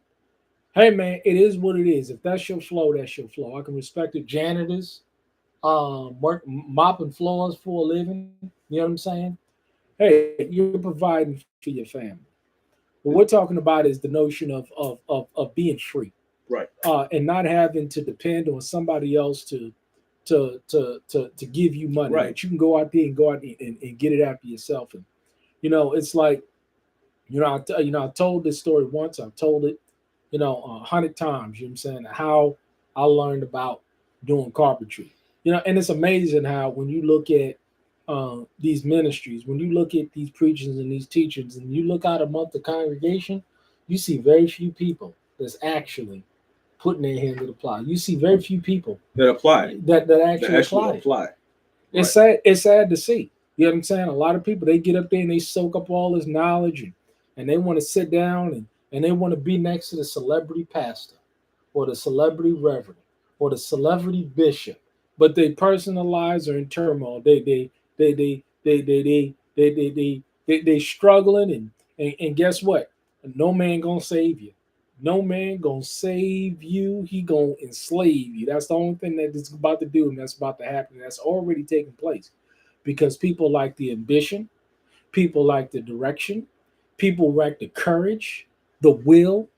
Hey, man, it is what it is. If that's your flow, that's your flow. I can respect it. Janitors, mopping floors for a living. You know what I'm saying? Hey, you're providing for your family. What we're talking about is the notion of being free, right? And not having to depend on somebody else to give you money. Right. That you can go out there and get it after yourself. And it's like, I told this story once. I've told it, 100 times. You know what I'm saying? How I learned about doing carpentry. And it's amazing how when you look at these ministries, when you look at these preachers and these teachers, and you look out among the congregation, you see very few people that's actually putting their hand to the plow. You see very few people that apply that actually apply. It's right. sad. It's sad to see. You know what I'm saying? A lot of people, they get up there and they soak up all this knowledge and they want to sit down and they want to be next to the celebrity pastor or the celebrity reverend or the celebrity bishop, but their personal lives are in turmoil. They struggling and guess what? No man gonna save you. No man gonna save you. He gonna enslave you. That's the only thing that is about to do, and that's about to happen. That's already taking place because people like the ambition, people like the direction, people like the courage, the will,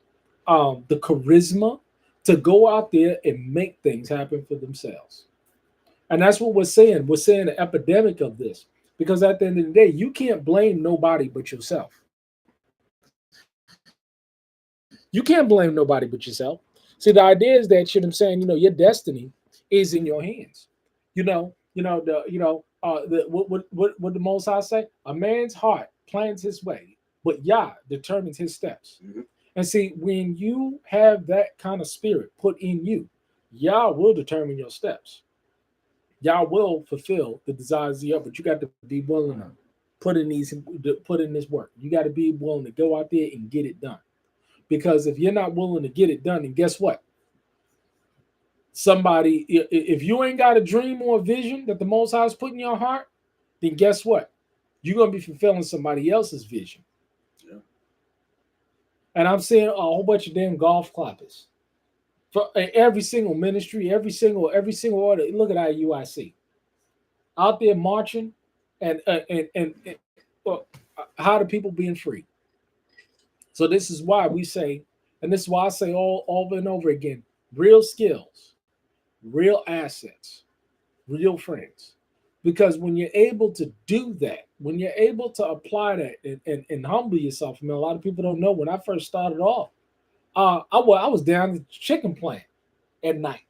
the charisma to go out there and make things happen for themselves. And that's what we're saying. We're saying the epidemic of this because at the end of the day, you can't blame nobody but yourself. You can't blame nobody but yourself. See, the idea is that, you know what I'm saying, your destiny is in your hands. What the Most High say? A man's heart plans his way, but Yah determines his steps. Mhm. And see, when you have that kind of spirit put in you, Yah will determine your steps. Yah will fulfill the desires of your heart, but you got to be willing to put in this work. You got to be willing to go out there and get it done. Because if you're not willing to get it done, then guess what? Somebody, if you ain't got a dream or a vision that the Most High is putting in your heart, then guess what? You're gonna be fulfilling somebody else's vision. Yeah. And I'm seeing a whole bunch of damn golf clappers for every single ministry, every single order. Look at IUIC out there marching, and how do people being free? So this is why we say, and this is why I say all over and over again: real skills, real assets, real friends. Because when you're able to do that, when you're able to apply that and humble yourself, I mean, a lot of people don't know. When I first started off, I was down at the chicken plant at night,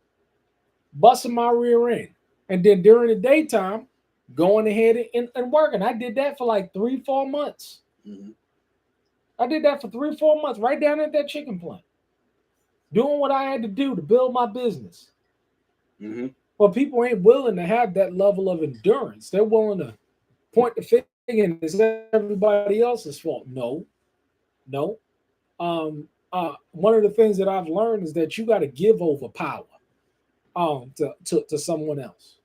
busting my rear end, and then during the daytime, going ahead and working. I did that for like 3-4 months. Mm-hmm. I did that for 3-4 months, right down at that chicken plant, doing what I had to do to build my business. Mm-hmm. But people ain't willing to have that level of endurance. They're willing to point the finger and it's everybody else's fault. No. One of the things that I've learned is that you got to give over power to someone else.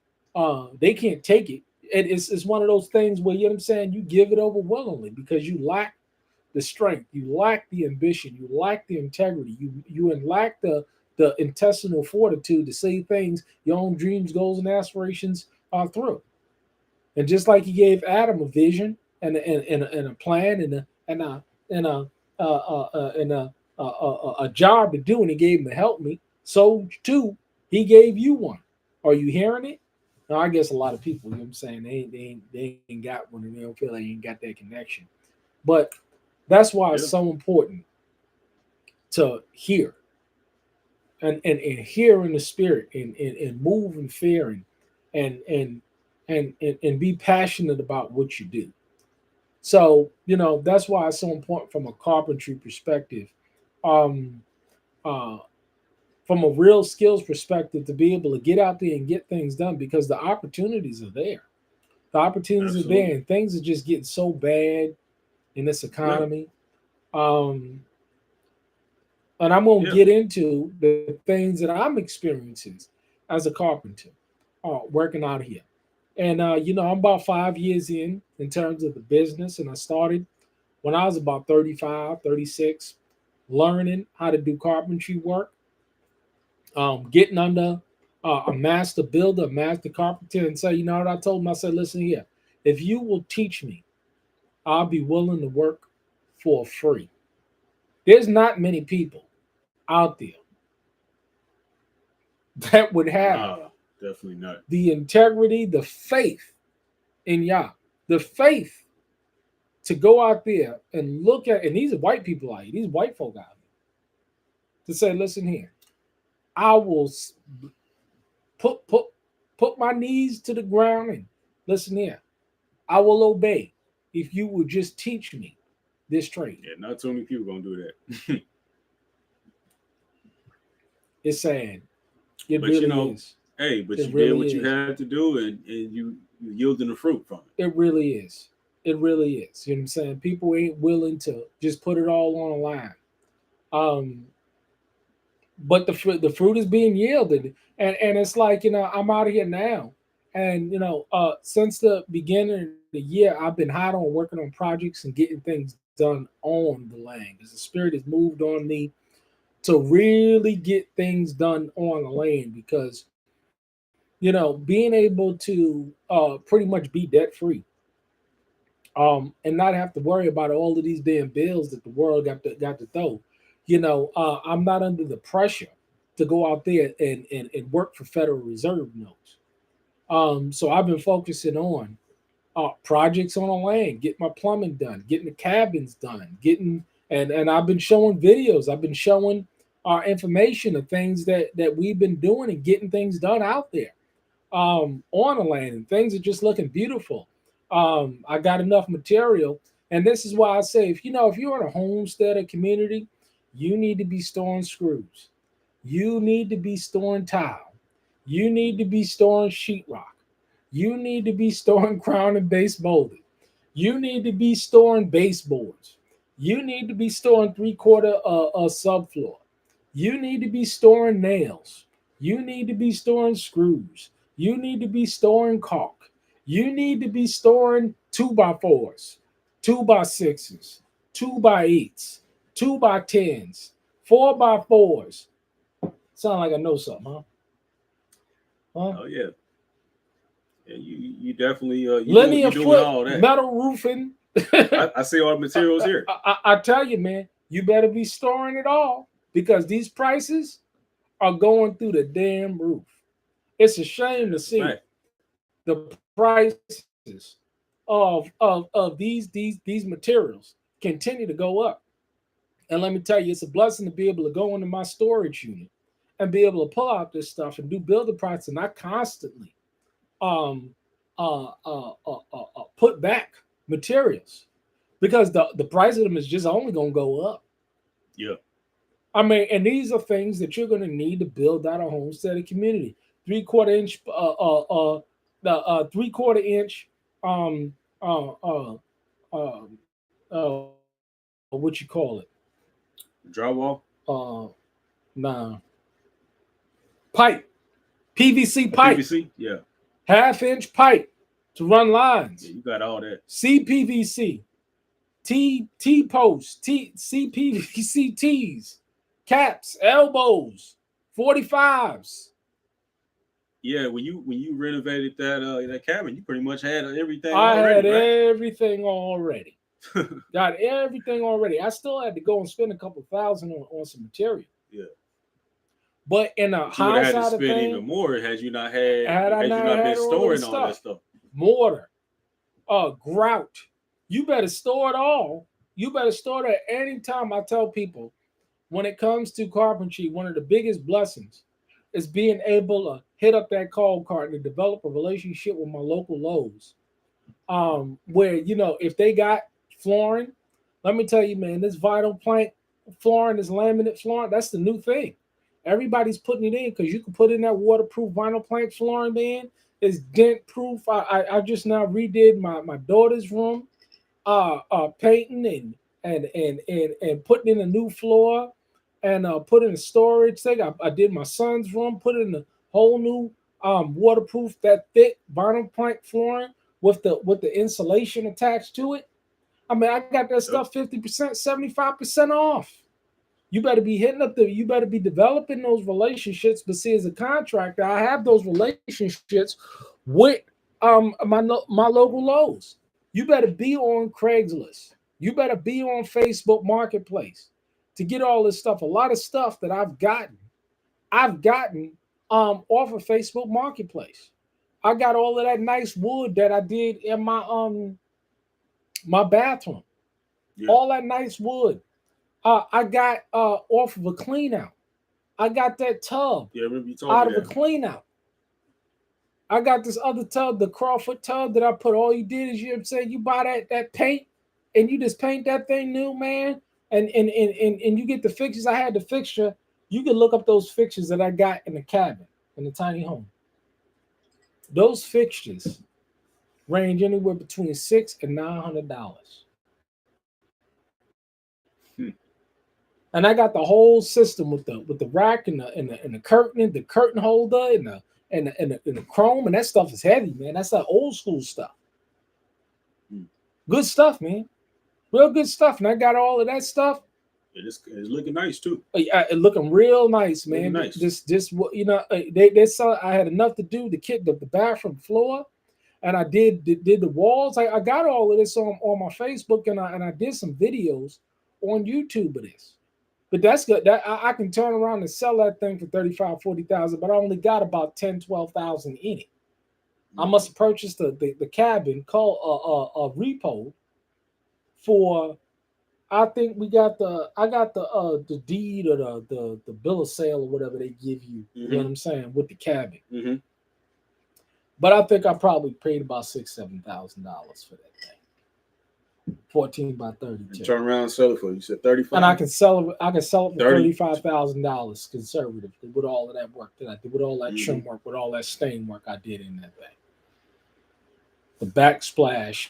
They can't take it. It's one of those things where, you know what I'm saying, you give it over willingly because you lack the strength, you lack the ambition, you lack the integrity, you lack the intestinal fortitude to see things, your own dreams, goals, and aspirations through. And just like he gave Adam a vision and a plan and a job to do, and he gave him to help me, so too he gave you one. Are you hearing it? Now, I guess a lot of people, you know what I'm saying, they ain't got one and they don't feel they ain't got that connection. But that's why it's so important to hear and hear in the spirit and move in fear and be passionate about what you do. So, that's why it's so important from a carpentry perspective, um, uh, from a real skills perspective, to be able to get out there and get things done because the opportunities are there. The opportunities Absolutely. are there, and things are just getting so bad in this economy. Um, and I'm going to get into the things that I'm experiencing as a carpenter, working out here. And I'm about 5 years in terms of the business, and I started when I was about 35, 36, learning how to do carpentry work, getting under a master builder, a master carpenter, and say, you know what I told him? I said, listen here, if you will teach me, I'll be willing to work for free. There's not many people out there that would have definitely not the integrity, the faith in Yah, the faith to go out there and look at, and these are white people out here, these white folk out here, to say, listen here, I will put my knees to the ground and listen here, I will obey if you will just teach me this trade. Yeah, not too many people gonna do that. It's sad. But really is. Hey, but you really did what you had to do, and you yielding the fruit from it. It really is. It really is. You know what I'm saying? People ain't willing to just put it all on the line. But the fruit is being yielded, and it's like, I'm out of here now, and since the beginning of the year, I've been hot on working on projects and getting things done on the land because the spirit has moved on me to really get things done on the land because, being able to pretty much be debt free, and not have to worry about all of these damn bills that the world got to throw. I'm not under the pressure to go out there and work for Federal Reserve notes. So I've been focusing on projects on the land, getting my plumbing done, getting the cabins done, and I've been showing videos. I've been showing our information of things that we've been doing and getting things done out there on the land, and things are just looking beautiful. I got enough material, and this is why I say, if you're in a homesteader community, you need to be storing screws, you need to be storing tile, you need to be storing sheetrock, you need to be storing crown and base molding, you need to be storing baseboards, you need to be storing 3/4 subfloor, you need to be storing nails, you need to be storing screws, you need to be storing caulk. You need to be storing 2x4s, 2x6s, 2x8s, 2x10s, 4x4s. Sound like I know something, huh? Oh yeah. Yeah, you definitely linear doing foot, all that. metal roofing. I see all the materials here. I tell you, man, you better be storing it all because these prices are going through the damn roof. It's a shame to see the prices of these materials continue to go up. And let me tell you, it's a blessing to be able to go into my storage unit and be able to pull out this stuff and do builder parts, and not constantly put back materials because the price of them is just only going to go up. Yeah. I mean, and these are things that you're going to need to build out a homesteading community. 3/4 inch, the 3/4 inch, what you call it? Drywall? Nah. Pipe, PVC pipe. PVC, yeah. 1/2 inch pipe to run lines. Yeah, you got all that. CPVC, T posts, CPVC T's, caps, elbows, 45s. Yeah, when you renovated that cabin, you pretty much had everything. I had everything already. Got everything already. I still had to go and spend a couple $1,000 on some material. Yeah. But in a hindsight of things, spend even more had you not been storing all that stuff. Mortar, grout. You better store it all. You better store it at any time. I tell people, when it comes to carpentry, one of the biggest blessings is being able to hit up that call card and develop a relationship with my local Lowe's. Where, if they got flooring, let me tell you, man, this vinyl plank flooring, this laminate flooring, that's the new thing. Everybody's putting it in because you can put in that waterproof vinyl plank flooring, man. It's dent proof. I just now redid my daughter's room, painting and putting in a new floor and put in a storage thing. I did my son's room, put in a whole new waterproof, that thick vinyl plank flooring with the insulation attached to it. I mean, I got that stuff 50%, 75% off. You better be you better be developing those relationships. But see, as a contractor, I have those relationships with my local Lowe's. You better be on Craigslist. You better be on Facebook Marketplace to get all this stuff. A lot of stuff that I've gotten off of Facebook Marketplace. I got all of that nice wood that I did in my bathroom. Yeah. All that nice wood. I got off of a clean out. I got that tub out of a clean out. I got this other tub, the Crawford tub that I put. All you did is, you buy that paint and you just paint that thing new, man. And you get the fixtures. I had the fixture. You can look up those fixtures that I got in the cabin, in the tiny home. Those fixtures range anywhere between $600 and $900. And I got the whole system with the rack and the curtain holder and the chrome, and that stuff is heavy, man. That's that old school stuff. Good stuff, man. Real good stuff. And I got all of that stuff It's looking nice too. It looking real nice, man. Nice. This you know, they saw I had enough to do the bathroom floor, and I did the walls. I got all of this on my Facebook, and I did some videos on YouTube of this. But that's good. That I can turn around and sell that thing for 35,000, 40,000, but I only got about 10,000, 12,000 in it. I must have purchased the cabin called a repo for. I think I got the deed or the bill of sale or whatever they give you. You know what I'm saying, with the cabin. But I think I probably paid about $6,000, $7,000 for that thing. 14 by 32. Turn around and sell it for you. Said 35. And I can sell it. I can sell it for $35,000 conservative with all of that work that I did, with all that trim work, with all that stain work I did in that thing. The backsplash.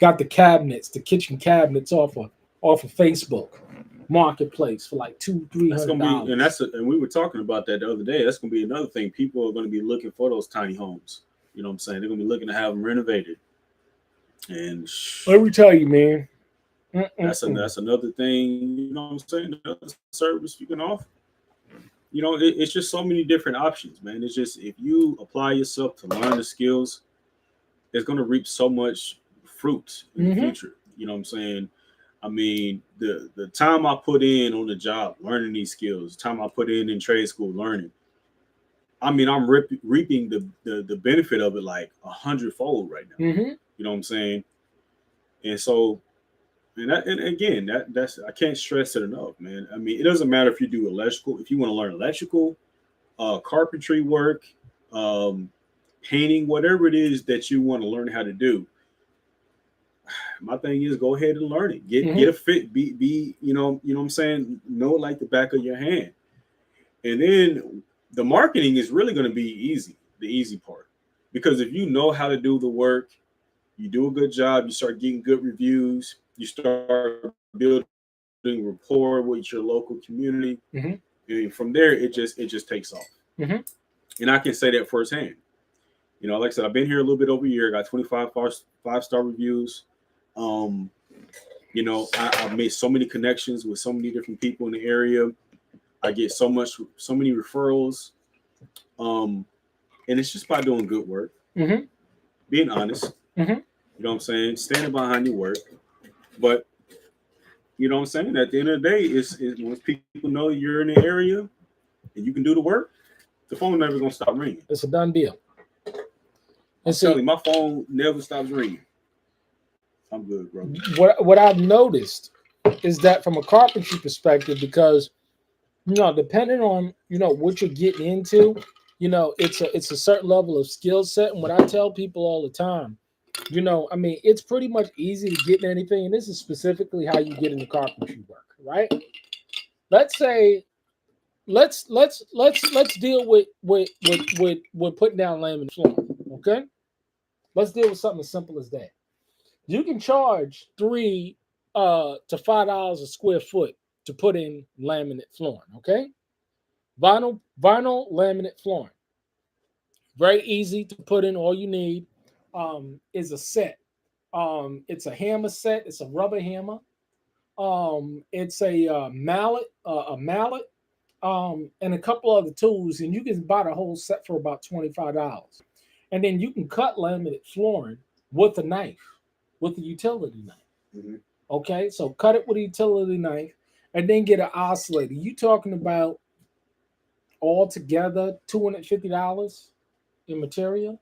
Got the cabinets, the kitchen cabinets off of Facebook Marketplace for like $200-$300. And we were talking about that the other day. That's gonna be another thing. People are gonna be looking for those tiny homes. You know what I'm saying? They're gonna be looking to have them renovated. And let me tell you, man, that's another thing. You know what I'm saying? Another service you can offer. You know, it's just so many different options, man. It's just if you apply yourself to learn the skills, it's gonna reap so much fruit in the future. You know what I'm saying? I mean, the time I put in on the job, learning these skills, the time I put in trade school learning, I mean, I'm reaping the benefit of it like 100-fold right now. You know what I'm saying? And so, and again, that's I can't stress it enough, man. I mean, it doesn't matter if you do electrical, if you want to learn electrical, carpentry work, painting, whatever it is that you want to learn how to do. My thing is go ahead and learn it. Get a fit. Be you know what I'm saying? Know it like the back of your hand. And then the marketing is really going to be easy, the easy part. Because if you know how to do the work, you do a good job, you start getting good reviews, you start building rapport with your local community. And from there it just takes off. And I can say that firsthand. You know, like I said, I've been here a little bit over a year, got 25 5-star reviews. You know, I've made so many connections with so many different people in the area. I get so many referrals. And it's just by doing good work, being honest. You know what I'm saying? Standing behind your work. But you know what I'm saying? At the end of the day, is once people know you're in the area and you can do the work, the phone never gonna stop ringing. It's a done deal. I'm telling you, my phone never stops ringing. I'm good, bro. What I've noticed is that from a carpentry perspective, because you know, depending on what you're getting into, it's a certain level of skill set. And what I tell people all the time, I mean, it's pretty much easy to get in anything, and this is specifically how you get into carpentry work, right? Let's say, let's deal with putting down laminate flooring, okay? Let's deal with something as simple as that. You can charge $3 to $5 a square foot to put in laminate flooring, okay? Vinyl laminate flooring. Very easy to put in. All you need is a set. It's a hammer set. It's a rubber hammer. It's a mallet, and a couple other tools, and you can buy the whole set for about $25. And then you can cut laminate flooring with a knife, with a utility knife. Okay, so cut it with a utility knife, and then get an oscillator. You talking about altogether $250 in material,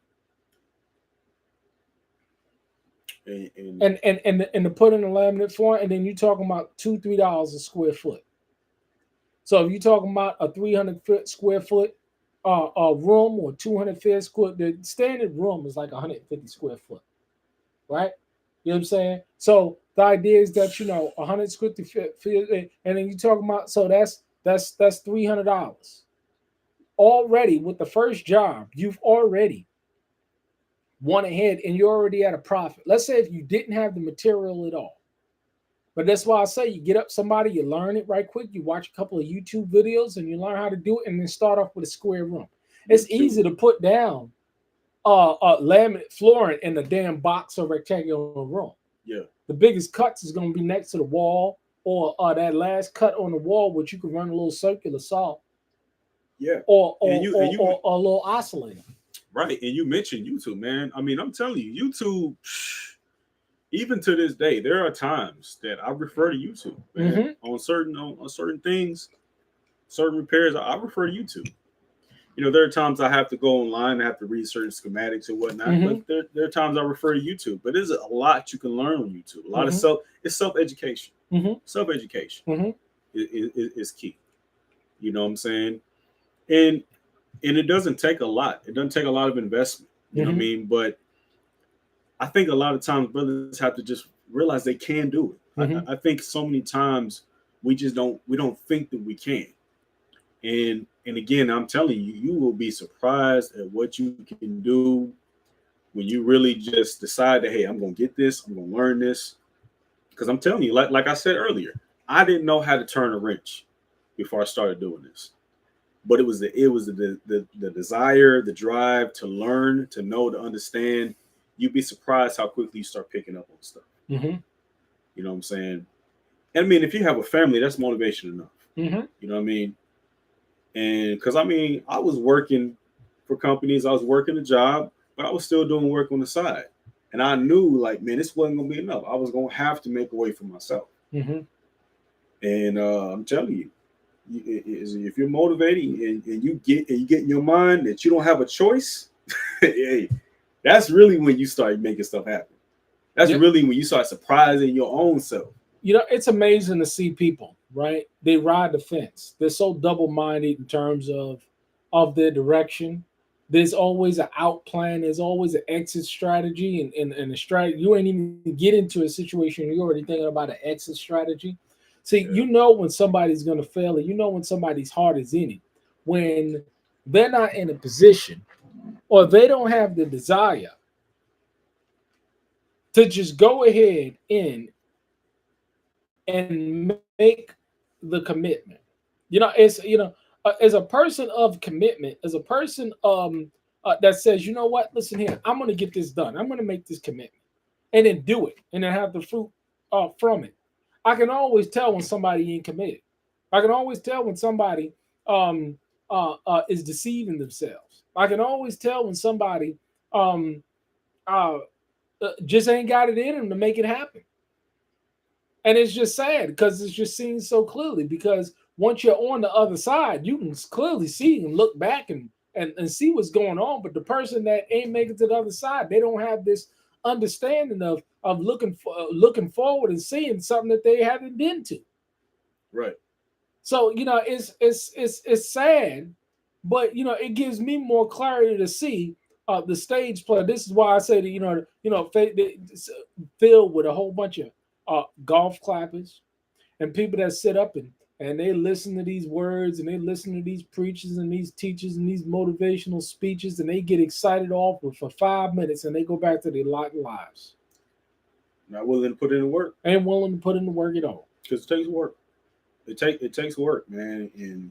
and to put in a laminate flooring, and then you talking about $2-3 a square foot. So if you're talking about a 300 square foot a room, or 250 square, the standard room is like 150 square foot, right? You know what I'm saying? So the idea is that 100 square feet, and then you talking about, so that's $300 already. With the first job, you've already went ahead and you're already at a profit. Let's say if you didn't have the material at all. But that's why I say you get up somebody, you learn it right quick, you watch a couple of YouTube videos and you learn how to do it, and then start off with a square room. It's easy to put down laminate flooring in a damn box or rectangular room. Yeah. The biggest cuts is going to be next to the wall or that last cut on the wall, which you can run a little circular saw, Yeah. or And or a little oscillator. right. And you mentioned YouTube, man. I mean, I'm telling you, YouTube, even to this day, there are times that I refer to YouTube, man, on certain things, certain repairs. I refer to YouTube. You know, there are times I have to go online and have to read certain schematics and whatnot, but there are times I refer to YouTube. But there's a lot you can learn on YouTube. A lot of self education. Self education is key. You know what I'm saying? And it doesn't take a lot. It doesn't take a lot of investment. You know what I mean? But I think a lot of times brothers have to just realize they can do it. I think so many times we don't think that we can. And again, I'm telling you, you will be surprised at what you can do when you really just decide that, hey, I'm gonna get this, I'm gonna learn this. Because I'm telling you, like I said earlier, I didn't know how to turn a wrench before I started doing this. But it was the desire, the drive to learn, to know, to understand. You'd be surprised how quickly you start picking up on stuff. You know what I'm saying? And I mean, if you have a family, that's motivation enough. You know what I mean? And because I mean, I was working for companies, I was working a job, but I was still doing work on the side. And I knew, like, man, this wasn't gonna be enough. I was gonna have to make a way for myself. And I'm telling you, if you're motivated and you get in your mind that you don't have a choice, hey, that's really when you start making stuff happen. That's really when you start surprising your own self. You know, it's amazing to see people, right? They ride the fence. They're so double-minded in terms of their direction. There's always an out plan. There's always an exit strategy, and a strategy. You ain't even get into a situation. You're already thinking about an exit strategy. See, you know when somebody's going to fail, and you know when somebody's heart is in it, when they're not in a position or they don't have the desire to just go ahead and make the commitment. You know, it's as a person of commitment, as a person that says, you know what, listen here, I'm going to get this done. I'm going to make this commitment, and then do it, and then have the fruit from it. I can always tell when somebody ain't committed. I can always tell when somebody is deceiving themselves. I can always tell when somebody just ain't got it in them to make it happen. And it's just sad because it's just seen so clearly. Because once you're on the other side, you can clearly see and look back and see what's going on. But the person that ain't making it to the other side, they don't have this understanding of looking forward and seeing something that they haven't been to. Right. So it's sad, but it gives me more clarity to see the stage play. This is why I say that filled with a whole bunch of golf clappers and people that sit up and they listen to these words and they listen to these preachers and these teachers and these motivational speeches and they get excited off for 5 minutes and they go back to their lives. Not willing to put in the work. Ain't willing to put in the work at all. Because it takes work. It takes work, man. And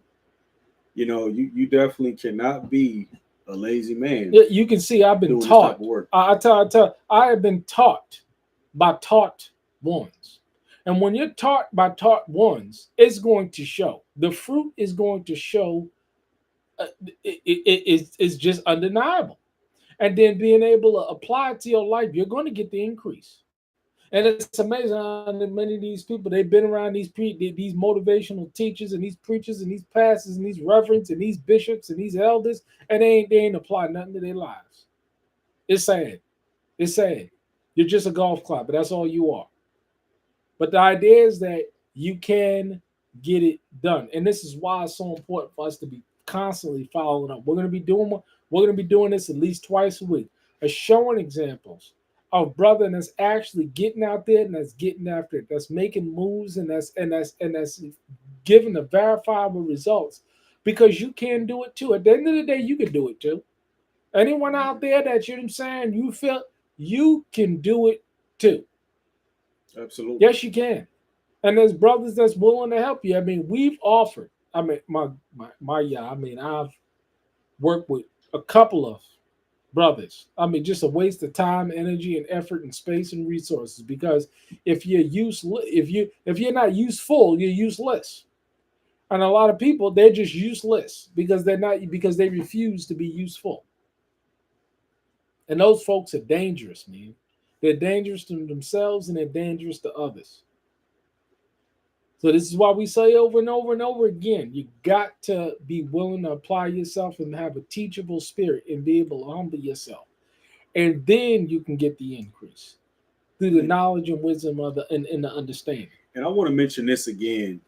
you definitely cannot be a lazy man. You can see I've been taught. I have been taught by taught ones. And when you're taught by taught ones, it's going to show. The fruit is going to show. It's just undeniable. And then being able to apply it to your life, you're going to get the increase. And it's amazing how many of these people, they've been around these motivational teachers and these preachers and these pastors and these reverends and these bishops and these elders, and they ain't applied nothing to their lives. It's sad. It's sad. You're just a golf club, but that's all you are. But the idea is that you can get it done. And this is why it's so important for us to be constantly following up. We're going to be doing this at least twice a week, showing examples of brother that's actually getting out there and that's getting after it, that's making moves and that's giving the verifiable results, because you can do it too. At the end of the day, you can do it too. Anyone out there that you feel you can do it too. Absolutely. Yes, you can. And there's brothers that's willing to help you. I mean, we've offered. I mean, I've worked with a couple of brothers. I mean, just a waste of time, energy, and effort, and space and resources. Because if you're useless, if you're not useful, you're useless. And a lot of people, they're just useless because they're not, because they refuse to be useful. And those folks are dangerous, man. They're dangerous to themselves and they're dangerous to others. So this is why we say over and over and over again, you got to be willing to apply yourself and have a teachable spirit and be able to humble yourself. And then you can get the increase through the knowledge and wisdom of and the understanding. And I want to mention this again,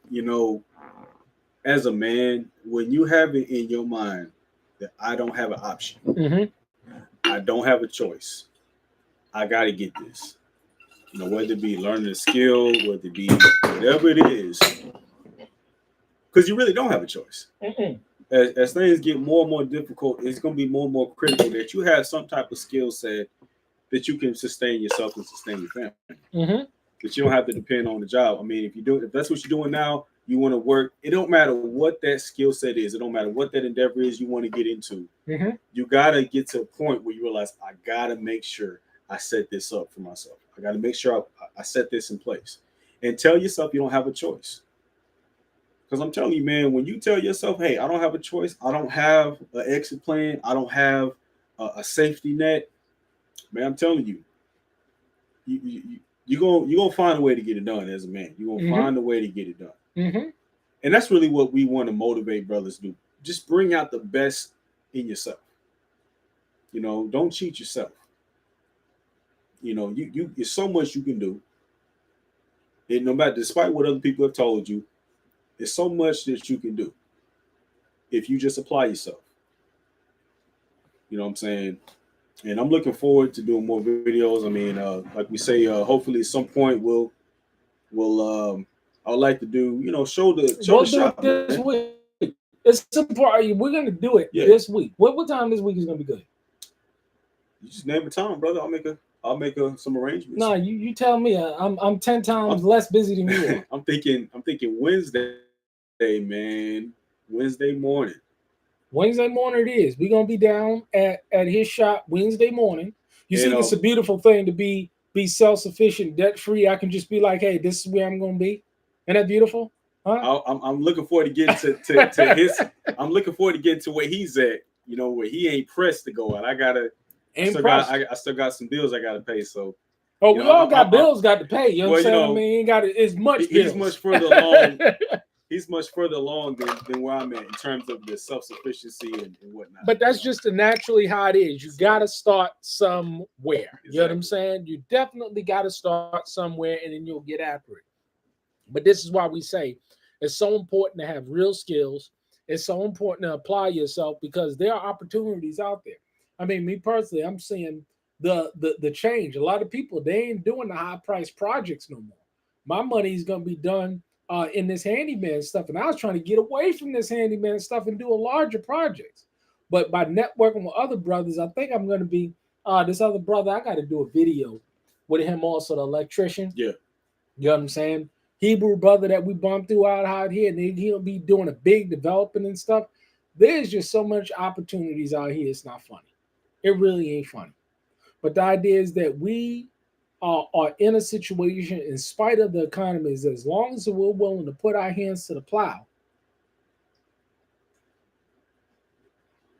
as a man, when you have it in your mind that I don't have an option, I don't have a choice, I got to get this. Whether it be learning a skill, whether it be whatever it is, because you really don't have a choice. As things get more and more difficult, it's going to be more and more critical that you have some type of skill set that you can sustain yourself and sustain your family. That you don't have to depend on the job. I mean, if that's what you're doing now, you want to work. It don't matter what that skill set is. It don't matter what that endeavor is you want to get into. You got to get to a point where you realize, I got to make sure I set this up for myself. I got to make sure I set this in place. And tell yourself you don't have a choice. Because I'm telling you, man, when you tell yourself, hey, I don't have a choice, I don't have an exit plan, I don't have a safety net, man, I'm telling you, you're gonna find a way to get it done as a man. You're gonna find a way to get it done. And that's really what we want to motivate brothers to do. Just bring out the best in yourself. Don't cheat yourself. There's so much you can do. And no matter, despite what other people have told you, there's so much that you can do if you just apply yourself. You know what I'm saying? And I'm looking forward to doing more videos. I mean, like we say, hopefully at some point we'll I would like to do, show the shop this week. It's important. We're gonna do it this week. What time this week is gonna be good? You just name a time, brother. I'll make some arrangements. No, you tell me. I'm 10 times less busy than you are. I'm thinking Wednesday, man. Wednesday morning. Wednesday morning it is. We're gonna be down at his shop Wednesday morning. You see, it's a beautiful thing to be self-sufficient, debt-free. I can just be like, hey, this is where I'm gonna be. Isn't that beautiful? Huh? I'm looking forward to getting to his. I'm looking forward to getting to where he's at. Where he ain't pressed to go out. I still got some bills I gotta pay. So, we all got bills got to pay. You know what I'm saying? I mean, he ain't got as much. He's much further along. He's much further along than where I'm at in terms of the self-sufficiency and whatnot. But that's just naturally how it is. You got to start somewhere. Exactly. You know what I'm saying? You definitely got to start somewhere, and then you'll get after it. But this is why we say it's so important to have real skills. It's so important to apply yourself because there are opportunities out there. I mean, me personally, I'm seeing the change. A lot of people, they ain't doing the high-priced projects no more. My money is going to be done in this handyman stuff. And I was trying to get away from this handyman stuff and do a larger projects. But by networking with other brothers, I think I'm going to be this other brother. I got to do a video with him also, the electrician. Yeah. You know what I'm saying? Hebrew brother that we bumped through out here. And he'll be doing a big development and stuff. There's just so much opportunities out here. It's not funny. It really ain't funny. But the idea is that we are in a situation, in spite of the economies, as long as we're willing to put our hands to the plow,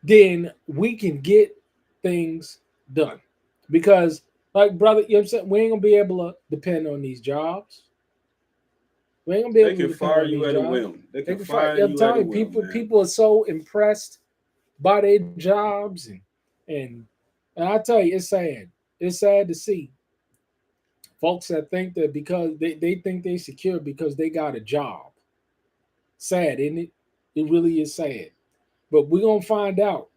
then we can get things done. Because, like, brother, you know what I'm saying? We ain't gonna be able to depend on these jobs. We ain't gonna be able to fire you at a whim. They can fire you at a whim. People are so impressed by their jobs, and I tell you, it's sad. It's sad to see folks that think that because they think they're secure because they got a job. Sad, isn't it? It really is sad. But we're gonna find out.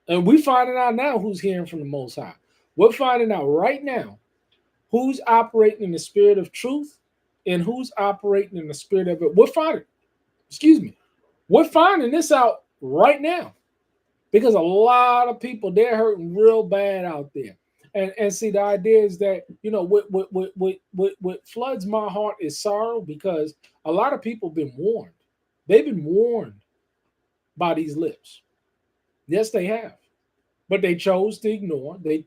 And we're finding out now who's hearing from the Most High. We're finding out right now who's operating in the spirit of truth and who's operating in the spirit of it. We're finding this out right now. Because a lot of people, they're hurting real bad out there. And see, the idea is that, what floods my heart is sorrow, because a lot of people have been warned. They've been warned by these lips. Yes, they have. but they chose to ignore. They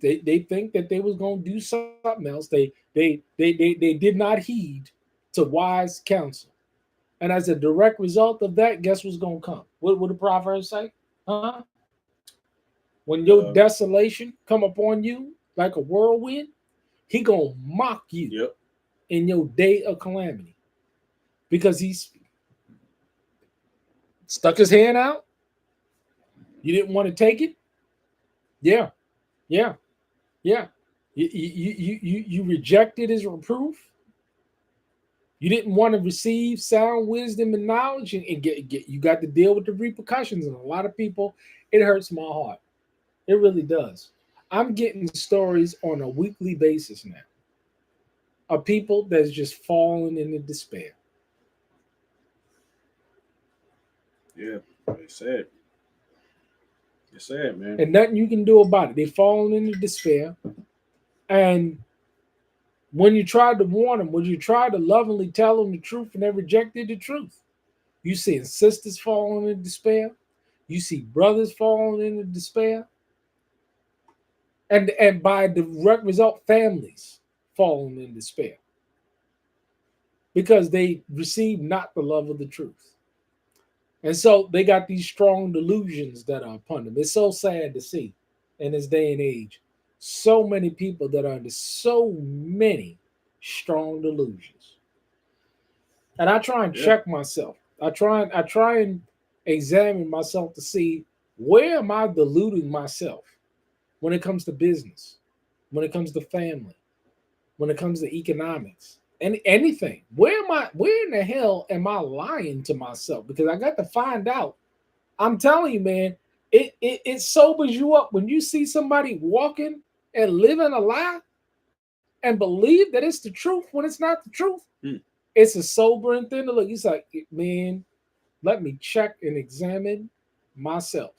think that they was gonna do something else. They did not heed to wise counsel. And as a direct result of that, guess what's gonna come? What the Proverbs say? Huh? When your desolation come upon you like a whirlwind, he gonna mock you in your day of calamity. Because he's stuck his hand out. You didn't want to take it. Yeah. You rejected his reproof. You didn't want to receive sound wisdom and knowledge, and get you got to deal with the repercussions. And a lot of people, it hurts my heart. It really does. I'm getting stories on a weekly basis now of people that's just falling into despair. Yeah, it's sad. It's sad, man. And nothing you can do about it. They're falling into despair. And when you tried to warn them, when you tried to lovingly tell them the truth and they rejected the truth, you see sisters falling into despair. You see brothers falling into despair. And by direct result, families falling in despair. Because they received not the love of the truth. And so they got these strong delusions that are upon them. It's so sad to see in this day and age. So many people that are under so many strong delusions. And I try and check myself. I try and examine myself to see where am I deluding myself when it comes to business, when it comes to family, when it comes to economics, and anything. Where in the hell am I lying to myself? Because I got to find out. I'm telling you, man, it sobers you up when you see somebody walking and living a lie and believe that it's the truth when it's not the truth. It's a sobering thing to look. He's like, man, let me check and examine myself.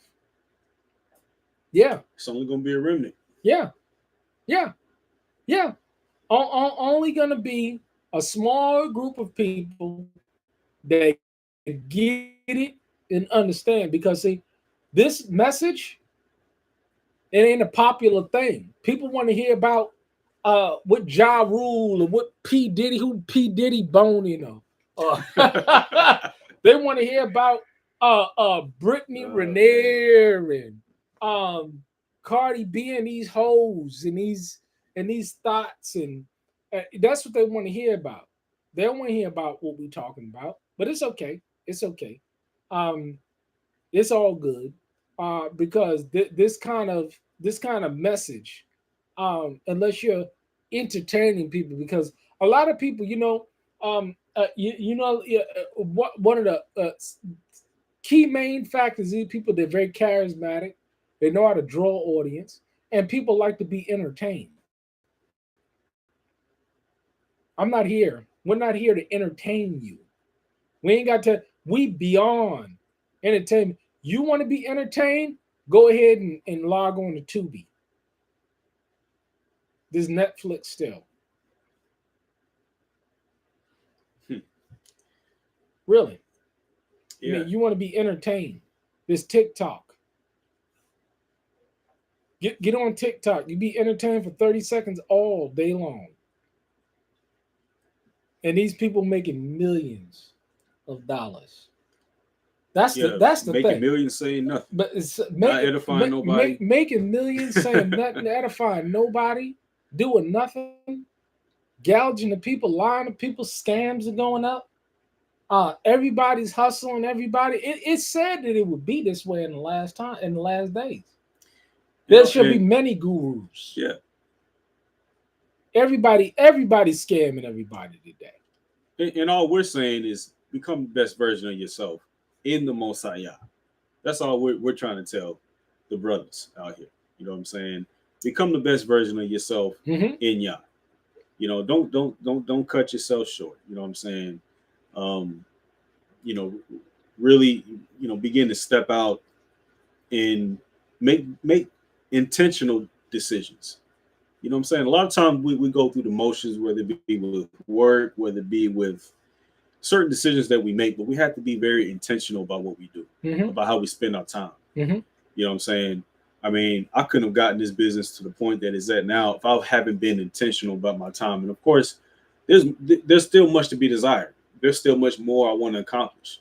Yeah. It's only going to be a remnant. Yeah. Only going to be a small group of people that get it and understand. Because, see, this message, it ain't a popular thing. People want to hear about what Ja Rule and what P. Diddy, who P. Diddy boning them. They want to hear about Brittany Renner and Cardi B and these hoes and these thoughts, and that's what they want to hear about. They don't want to hear about what we're talking about, but it's okay. It's okay. It's all good because this kind of message, unless you're entertaining people, because a lot of people, one of the key main factors is people, they're very charismatic, they know how to draw audience, and people like to be entertained. We're not here to entertain you. We beyond entertainment. You want to be entertained? Go ahead and log on to Tubi. There's Netflix still. Really? Yeah. I mean, you want to be entertained? There's TikTok. Get on TikTok. You be entertained for 30 seconds all day long. And these people making millions of dollars. That's the making thing. Millions saying nothing. But it's not edifying nobody. Making millions saying nothing, edifying nobody, doing nothing, gouging the people, lying to people, scams are going up. Everybody's hustling everybody. It's sad that it would be this way in the last days. There should be many gurus. Yeah. Everybody's scamming everybody today. And all we're saying is become the best version of yourself in the Most High Yah. That's all we're trying to tell the brothers out here. You know what I'm saying? Become the best version of yourself in Yah. Don't cut yourself short. You know what I'm saying? Really, begin to step out and make intentional decisions. You know what I'm saying? A lot of times we go through the motions, whether it be with work, whether it be with certain decisions that we make, but we have to be very intentional about what we do, about how we spend our time. You know what I'm saying? I mean, I couldn't have gotten this business to the point that it's at now if I haven't been intentional about my time. And of course, there's still much to be desired. There's still much more I want to accomplish.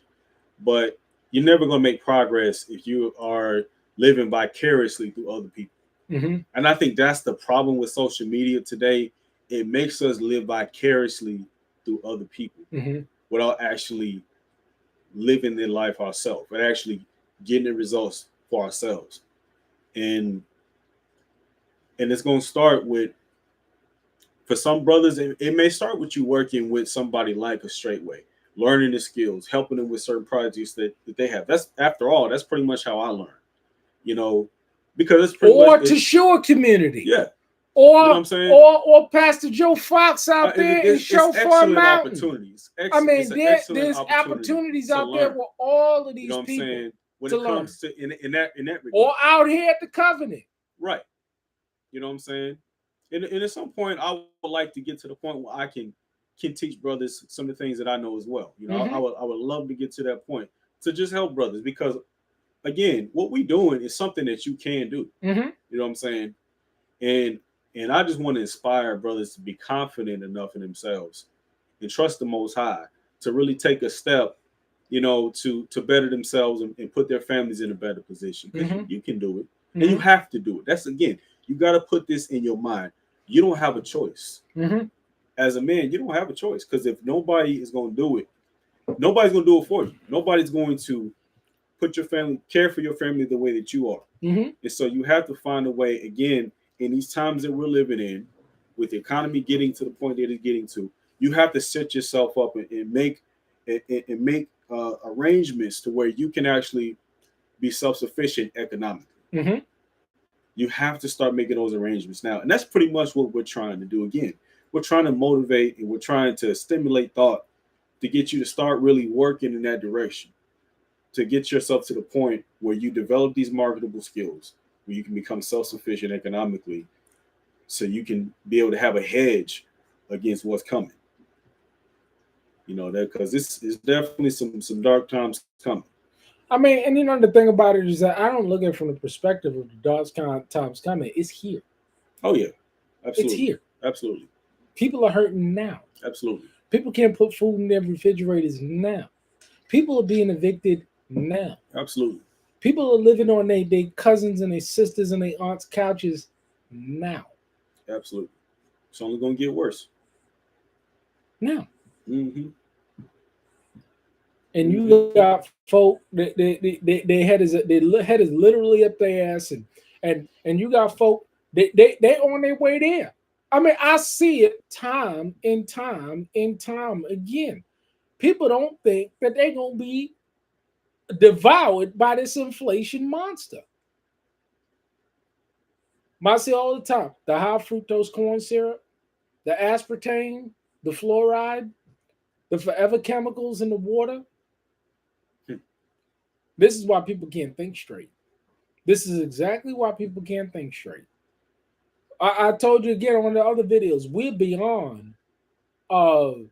But you're never going to make progress if you are living vicariously through other people. Mm-hmm. And I think that's the problem with social media today. It makes us live vicariously through other people without actually living their life ourselves and actually getting the results for ourselves. And it's going to start with, for some brothers, it may start with you working with somebody like a Straightway, learning the skills, helping them with certain projects that they have. That's, after all, that's pretty much how I learned, you know, because it's pretty much, to Shore Community. Yeah. Or, you know what I'm saying? or Pastor Joe Fox out there in Chauffeur Mountain. Opportunities. I mean, there's opportunities out there with all of these people. When it comes to in that regard. Or out here at the Covenant. Right. You know what I'm saying? And at some point, I would like to get to the point where I can teach brothers some of the things that I know as well. You know, I would love to get to that point to just help brothers, because again, what we're doing is something that you can do. You know what I'm saying? And I just want to inspire brothers to be confident enough in themselves and trust the Most High to really take a step, you know, to better themselves and put their families in a better position. Because you can do it, and you have to do it. That's, again, you got to put this in your mind. You don't have a choice. As a man, you don't have a choice, because if nobody is going to do it, nobody's going to do it for you. Nobody's going to put your family, care for your family the way that you are. And so you have to find a way, again, in these times that we're living in, with the economy getting to the point that it's getting to, you have to set yourself up and make arrangements to where you can actually be self-sufficient economically. You have to start making those arrangements now. And that's pretty much what we're trying to do. Again, we're trying to motivate and we're trying to stimulate thought to get you to start really working in that direction, to get yourself to the point where you develop these marketable skills, where you can become self-sufficient economically, so you can be able to have a hedge against what's coming. You know, that, because this is definitely some dark times coming. I mean, and you know, the thing about it is that I don't look at it from the perspective of the dark times coming. It's here. Oh yeah, absolutely. It's here. Absolutely. People are hurting now. Absolutely. People can't put food in their refrigerators now. People are being evicted now. Absolutely. People are living on their cousins and their sisters and their aunts' couches now. Absolutely. It's only going to get worse. Now. And you got folk that their head is literally up their ass, and you got folk they on their way there. I mean, I see it time and time again. People don't think that they're gonna be devoured by this inflation monster. I see all the time the high fructose corn syrup, the aspartame, the fluoride, the forever chemicals in the water. This is why people can't think straight. This is exactly why people can't think straight. I told you again on one of the other videos, we're beyond GMO.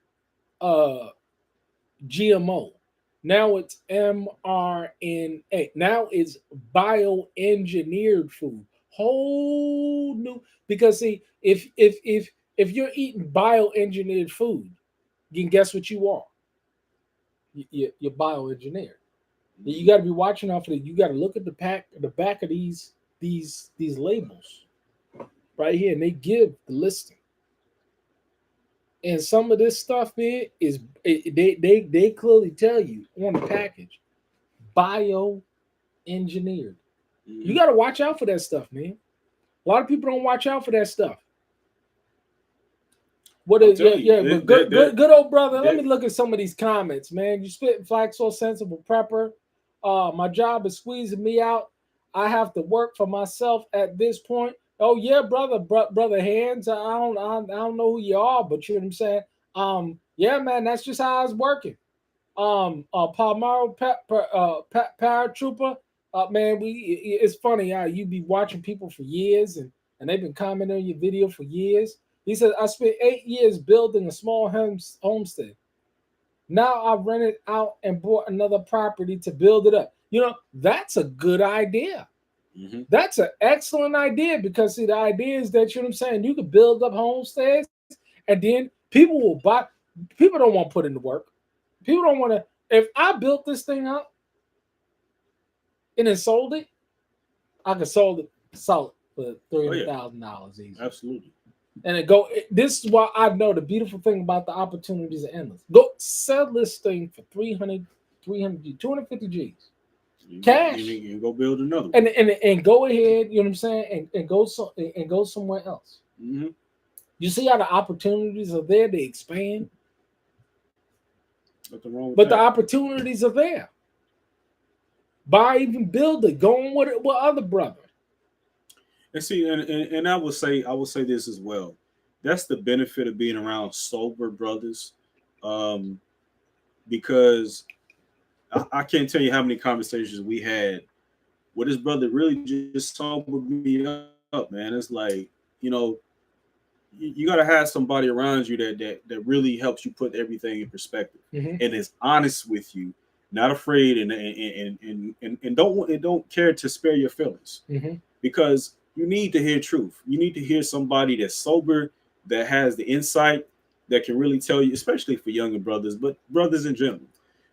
Now it's mRNA. Now it's bioengineered food. Whole new, because see, if you're eating bioengineered food, then guess what you are? You're bioengineered. You got to be watching out for it. You got to look at the back of these labels right here, and they give the listing. And some of this stuff, man, is they clearly tell you on the package, bioengineered. You got to watch out for that stuff, man. A lot of people don't watch out for that stuff. What is but good old brother? Let me look at some of these comments, man. You spitting flack, so sensible prepper. My job is squeezing me out. I have to work for myself at this point. Oh yeah, brother Hands. I don't know who you are, but you know what I'm saying. Yeah, man, that's just how I was working. Palmaro paratrooper. Man, it's funny how you be watching people for years and they've been commenting on your video for years. He said, I spent 8 years building a small homestead. Now I rent it out and bought another property to build it up. You know, that's a good idea. Mm-hmm. That's an excellent idea because see, the idea is that you know what I'm saying. You could build up homesteads, and then people will buy. People don't want to put in the work. People don't want to. If I built this thing up and then sold it, I could sell it for $300,000 easy. Absolutely. And it go. This is why I know the beautiful thing about the opportunities are endless. Go sell this thing for 300 G, 250 G's. Cash. You go build another one. And go ahead, you know what I'm saying, and go somewhere else. Mm-hmm. You see how the opportunities are there, they expand. Nothing wrong with but that. The opportunities are there. Buy, even build it, go on with it with other brothers. And see, and I will say this as well. That's the benefit of being around sober brothers, because I can't tell you how many conversations we had where this brother really just sobered me up, man. It's like, you know, you got to have somebody around you that really helps you put everything in perspective and is honest with you, not afraid and don't care to spare your feelings, because you need to hear truth. You need to hear somebody that's sober, that has the insight, that can really tell you, especially for younger brothers, but brothers in general.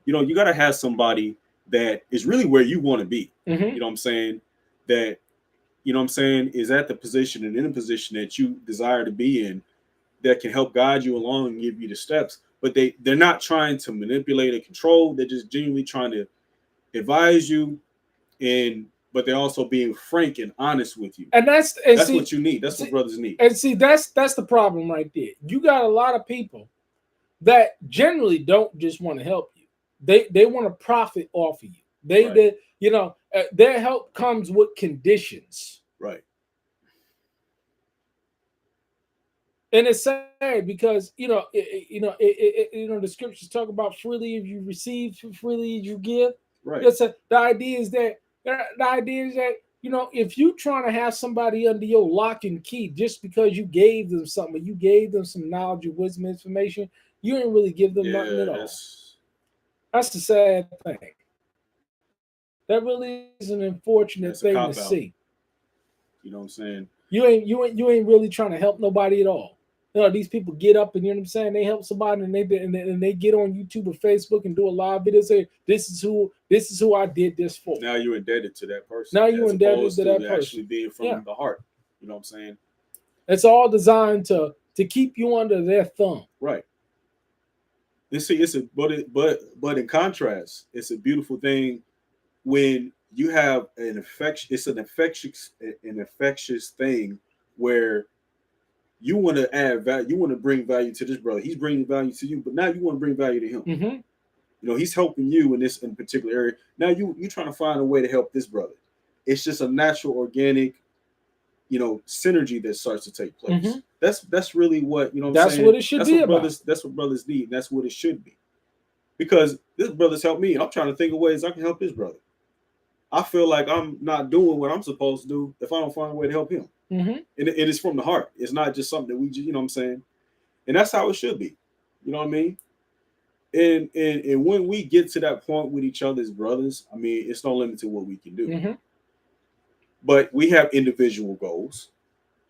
You know, you got to have somebody that is really where you want to be. You know what I'm saying? That, you know what I'm saying, is at the position and in a position that you desire to be in, that can help guide you along and give you the steps. But they're not trying to manipulate or control. They're just genuinely trying to advise you, but they're also being frank and honest with you. And that's what you need. That's what brothers need. And see, that's the problem right there. You got a lot of people that generally don't just want to help you. They want to profit off of you. They you know, their help comes with conditions. Right. And it's sad because you know the scriptures talk about freely if you receive, freely as you give. Right. The idea is that you know, if you trying to have somebody under your lock and key just because you gave them something, you gave them some knowledge, or wisdom, information, you didn't really give them nothing at all. That's the sad thing. That really is an unfortunate thing to see. You know what I'm saying? You ain't really trying to help nobody at all. You know, these people get up and, you know what I'm saying, they help somebody and they get on YouTube or Facebook and do a live video, say this is who I did this for. Now you're indebted to that person. Now you're indebted to that person. Actually being from the heart. You know what I'm saying? It's all designed to keep you under their thumb. Right. You see, but in contrast, it's a beautiful thing when you have an infectious thing where you want to add value, you want to bring value to this brother. He's bringing value to you, but now you want to bring value to him. You know, he's helping you in particular area. Now you're trying to find a way to help this brother. It's just a natural, organic, you know, synergy that starts to take place. That's really what, you know what I'm saying? That's what it should be about. That's what brothers need. And that's what it should be. Because this brother's helped me. I'm trying to think of ways I can help this brother. I feel like I'm not doing what I'm supposed to do if I don't find a way to help him. And it's from the heart. It's not just something that we just, you know what I'm saying? And that's how it should be. You know what I mean? And when we get to that point with each other as brothers, I mean, it's no limit to what we can do. But we have individual goals.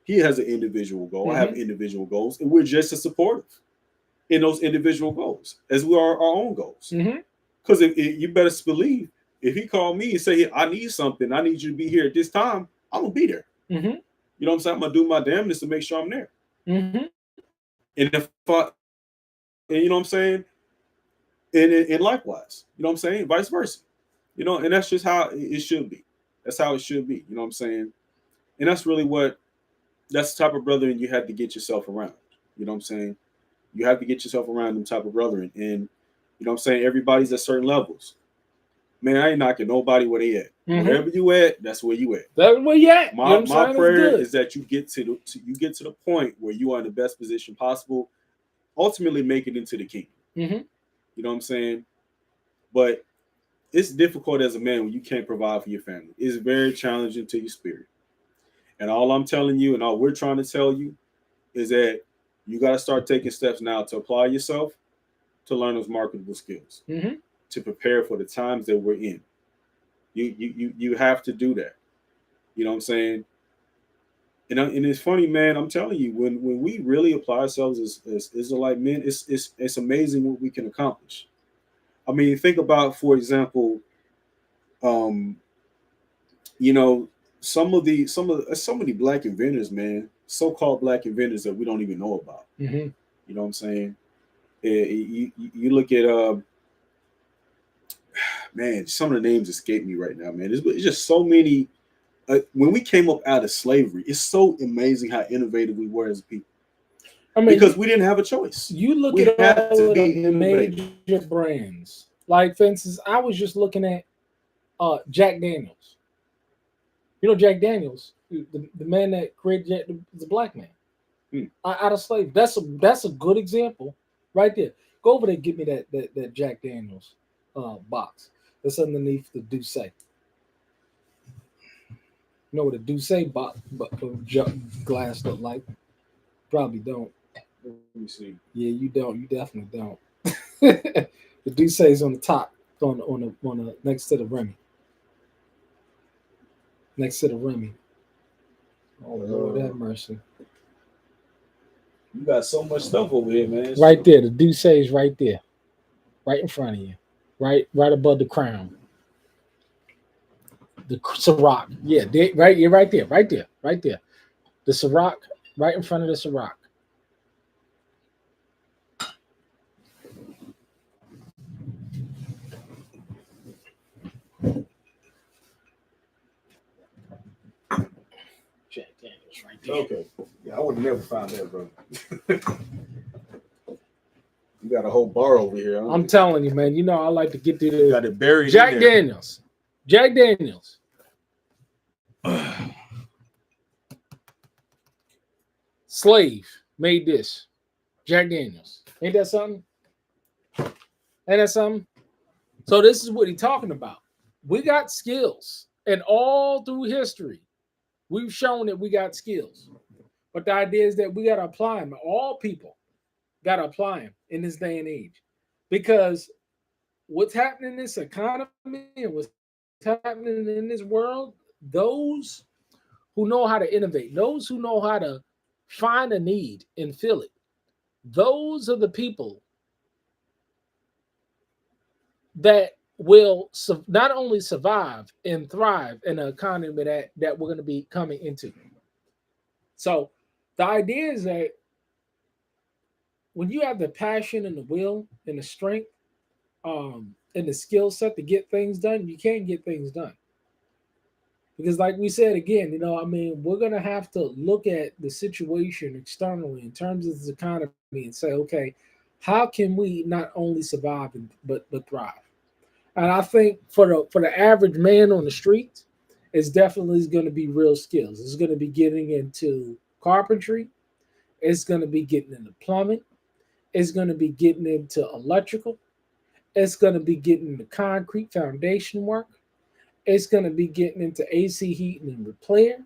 He has an individual goal. I have individual goals. And we're just as supportive in those individual goals as we are our own goals. Because if you better believe, if he called me and say, I need something, I need you to be here at this time, I'm going to be there. You know what I'm saying? I'm going to do my damnness to make sure I'm there. And you know what I'm saying? And likewise, you know what I'm saying? Vice versa. You know, and that's just how it should be. That's how it should be. You know what I'm saying? And that's really that's the type of brethren you have to get yourself around. You know what I'm saying? You have to get yourself around them type of brethren. And, you know what I'm saying? Everybody's at certain levels. Man, I ain't knocking nobody where they at. Wherever you at, that's where you at. That's where you at. My prayer is that you get to the point where you are in the best position possible, ultimately make it into the kingdom. You know what I'm saying? But it's difficult as a man when you can't provide for your family. It's very challenging to your spirit. And all I'm telling you and all we're trying to tell you is that you got to start taking steps now to apply yourself to learn those marketable skills, to prepare for the times that we're in. You have to do that. You know what I'm saying? And it's funny, man. I'm telling you, when we really apply ourselves as Israelite men, it's amazing what we can accomplish. I mean, think about, for example, um, you know, some of so many black inventors, man, so-called black inventors that we don't even know about. Mm-hmm. You know what I'm saying? You look at man, some of the names escape me right now, man. It's just so many. When we came up out of slavery, it's so amazing how innovative we were as a people. I mean, because we didn't have a choice. You look at all of the major brands. Like, for instance, I was just looking at Jack Daniels. You know Jack Daniels, the man that created the black man out of slavery. That's a good example right there. Go over there, and get me that Jack Daniels box that's underneath the Douce. You know what a Douce box glass look like? Probably don't. Let me see. Yeah, you don't. You definitely don't. The Douce is on the top, on the next to the Remy. Next to the Remy. Oh Lord, have mercy. You got so much stuff over here, man. Right there, the Douce is right there, right in front of you, right above the crown. The Ciroc, yeah, right, you're right there. The Ciroc, right in front of the Ciroc. Jack Daniels, right there. Okay, yeah, I would have never found that, bro. You got a whole bar over here. I'm telling you, man. You know I like to get to the. Got it buried. Jack Daniels. Jack Daniels. Slave made this. Jack Daniels. Ain't that something? So this is what he's talking about. We got skills, and all through history, we've shown that we got skills. But the idea is that we got to apply them. All people got to apply them in this day and age, because what's happening in this economy and what's happening in this world, those who know how to innovate, those who know how to find a need and fill it, those are the people that will not only survive and thrive in an economy that we're going to be coming into. So the idea is that when you have the passion and the will and the strength and the skill set to get things done, you can get things done. Because like we said again, we're going to have to look at the situation externally in terms of this economy and say, okay, how can we not only survive but thrive? And I think for the average man on the street, it's definitely going to be real skills. It's going to be getting into carpentry. It's going to be getting into plumbing. It's going to be getting into electrical. It's going to be getting into concrete foundation work. It's going to be getting into AC heating and repair.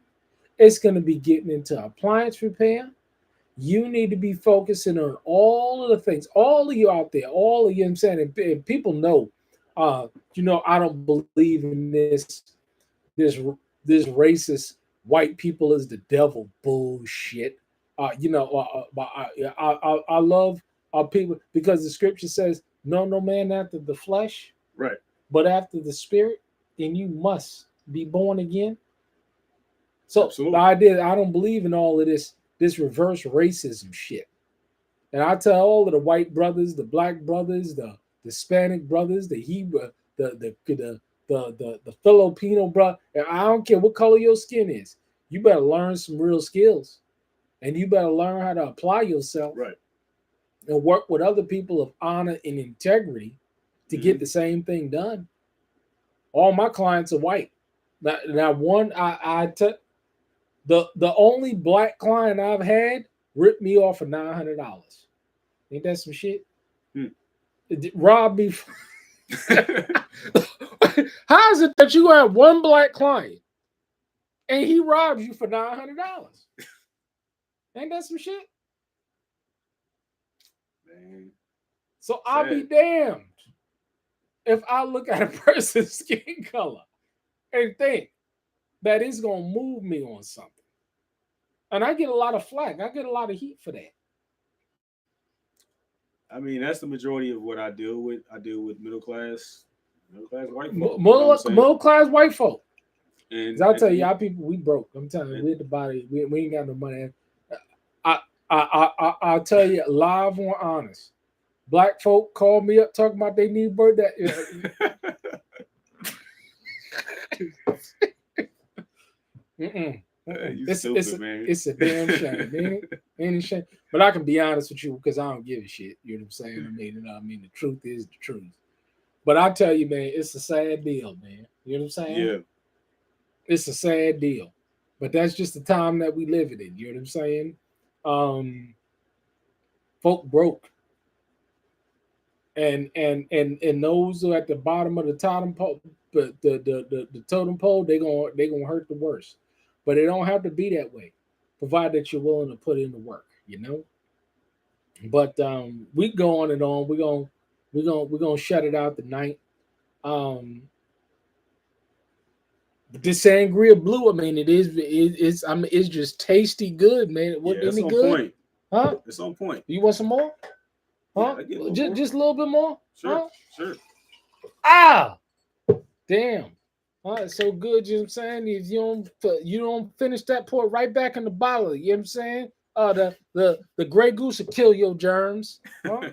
It's going to be getting into appliance repair. You need to be focusing on all of the things, all of you out there, all of you, I'm saying, and people know, I don't believe in this racist white people is the devil bullshit. I love people because the scripture says, no man after the flesh, right, but after the spirit, then you must be born again. So absolutely. The idea, I don't believe in all of this reverse racism shit. And I tell all of the white brothers, the black brothers, the Hispanic brothers, the Hebrew, the Filipino brother, and I don't care what color your skin is, you better learn some real skills. And you better learn how to apply yourself, right, and work with other people of honor and integrity to get the same thing done. All my clients are white. Now one, the only black client I've had ripped me off for $900. Ain't that some shit? It robbed me. How is it that you have one black client and he robs you for $900? Ain't that some shit? Man. So I'll be damned if I look at a person's skin color and think that is gonna move me on something. And I get a lot of flack. I get a lot of heat for that. I mean, that's the majority of what I deal with. I deal with middle class white folk. Middle class white folk. And I'll tell you, y'all people, we broke. I'm telling you, we at the body. We ain't got no money. I'll tell you, live on honest. Black folk call me up talking about they need birthday. Stupid, man. It's a damn shame. Ain't a shame. But I can be honest with you because I don't give a shit. You know what I'm saying? I mean, the truth is the truth. But I tell you, man, it's a sad deal, man. You know what I'm saying? Yeah. It's a sad deal. But that's just the time that we live in. You know what I'm saying? Folk broke. And those who are at the bottom of the totem pole, the totem pole, they're gonna hurt the worst. But it don't have to be that way, provided that you're willing to put in the work, you know. But we go on and on. We're gonna shut it out tonight. But this sangria blue, I mean, it's just tasty good, man. It wasn't any good. Point. Huh? It's on point. You want some more? Huh? Yeah, just a little bit more? Sure, huh? Sure. Ah! Damn. All right, so good, you know what I'm saying? If you don't finish that, pour it right back in the bottle, you know what I'm saying? The Grey Goose will kill your germs. Huh?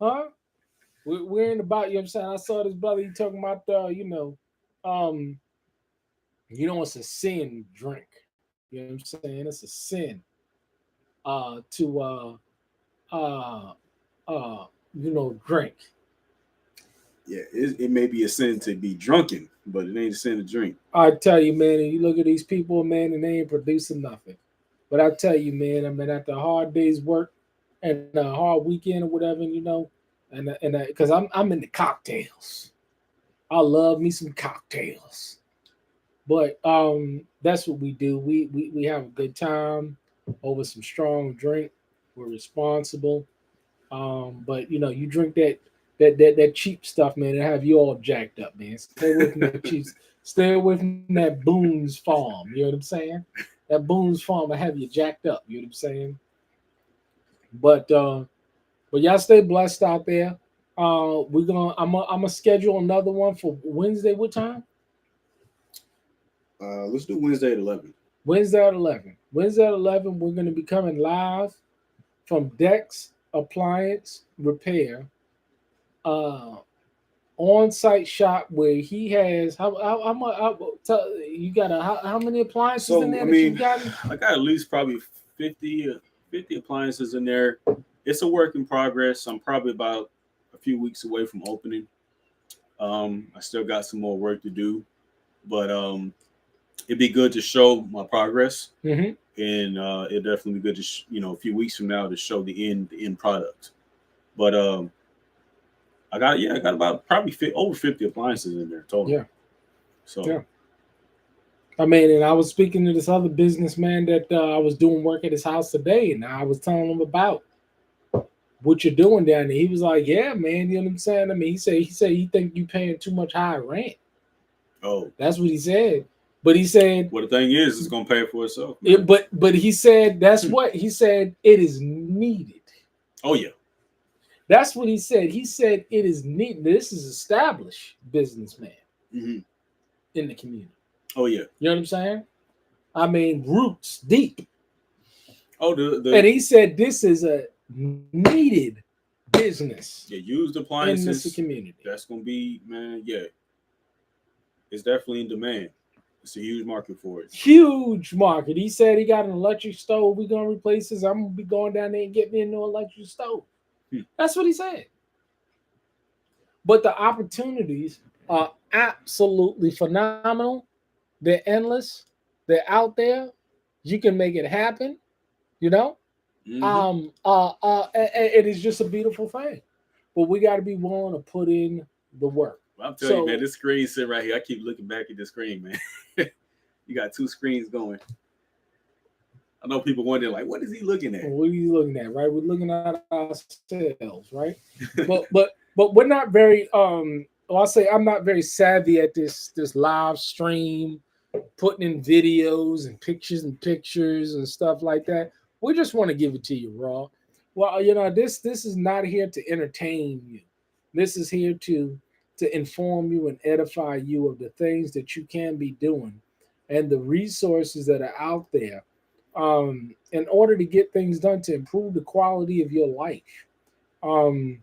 Huh? We're in about, you know what I'm saying? I saw this brother, he talking about it's a sin drink. You know what I'm saying? It's a sin to drink. Yeah, it may be a sin to be drunken, but it ain't a sin to drink. I tell you, man, and you look at these people, man, and they ain't producing nothing. But I tell you, man, I mean, after a hard day's work and a hard weekend or whatever, you know, and because I'm into cocktails. I love me some cocktails. But that's what we do. We have a good time over some strong drink. We're responsible. But you know, you drink that cheap stuff, man, and have you all jacked up, man. Stay away from that cheap. Stay away from that Boone's Farm. You know what I'm saying? That Boone's Farm will have you jacked up. You know what I'm saying? But y'all stay blessed out there. I'm gonna schedule another one for Wednesday. What time? Let's do Wednesday at 11. Wednesday at 11. Wednesday at 11. We're gonna be coming live from Dex Appliance Repair. On-site shop where he has how much you got how many appliances in there? You got? I got at least probably 50 appliances in there. It's a work in progress. I'm probably about a few weeks away from opening. I still got some more work to do, but it'd be good to show my progress, and it'd definitely be good to a few weeks from now to show the end product. But I got about probably over 50 appliances in there total. Yeah. So. Yeah. I mean, and I was speaking to this other businessman that I was doing work at his house today, and I was telling him about what you're doing down there. He was like, "Yeah, man, you know what I'm saying." I mean, he said he think you paying too much high rent. Oh, that's what he said. But he said, "Well, the thing is, it's gonna pay for itself." But he said that's what he said. It is needed. Oh yeah. That's what he said. He said it is neat. This is established businessman in the community. Oh yeah. You know what I'm saying? I mean, roots deep. Oh, and he said this is a needed business. Yeah, used appliances in this community. That's gonna be, man. Yeah, it's definitely in demand. It's a huge market for it. Huge market. He said he got an electric stove. We're gonna replace this. I'm gonna be going down there and get me a new electric stove. That's what he said. But the opportunities are absolutely phenomenal. They're endless. They're out there. You can make it happen. You know? It is just a beautiful thing. But we got to be willing to put in the work. Well, I'm telling you, man, this screen sitting right here. I keep looking back at the screen, man. You got two screens going. I know people wondering, like, what is he looking at? What are you looking at, right? We're looking at ourselves, right? but we're not very I'll say I'm not very savvy at this live stream putting in videos and pictures and stuff like that. We just want to give it to you raw. Well, this is not here to entertain you. This is here to inform you and edify you of the things that you can be doing and the resources that are out there in order to get things done to improve the quality of your life. Um,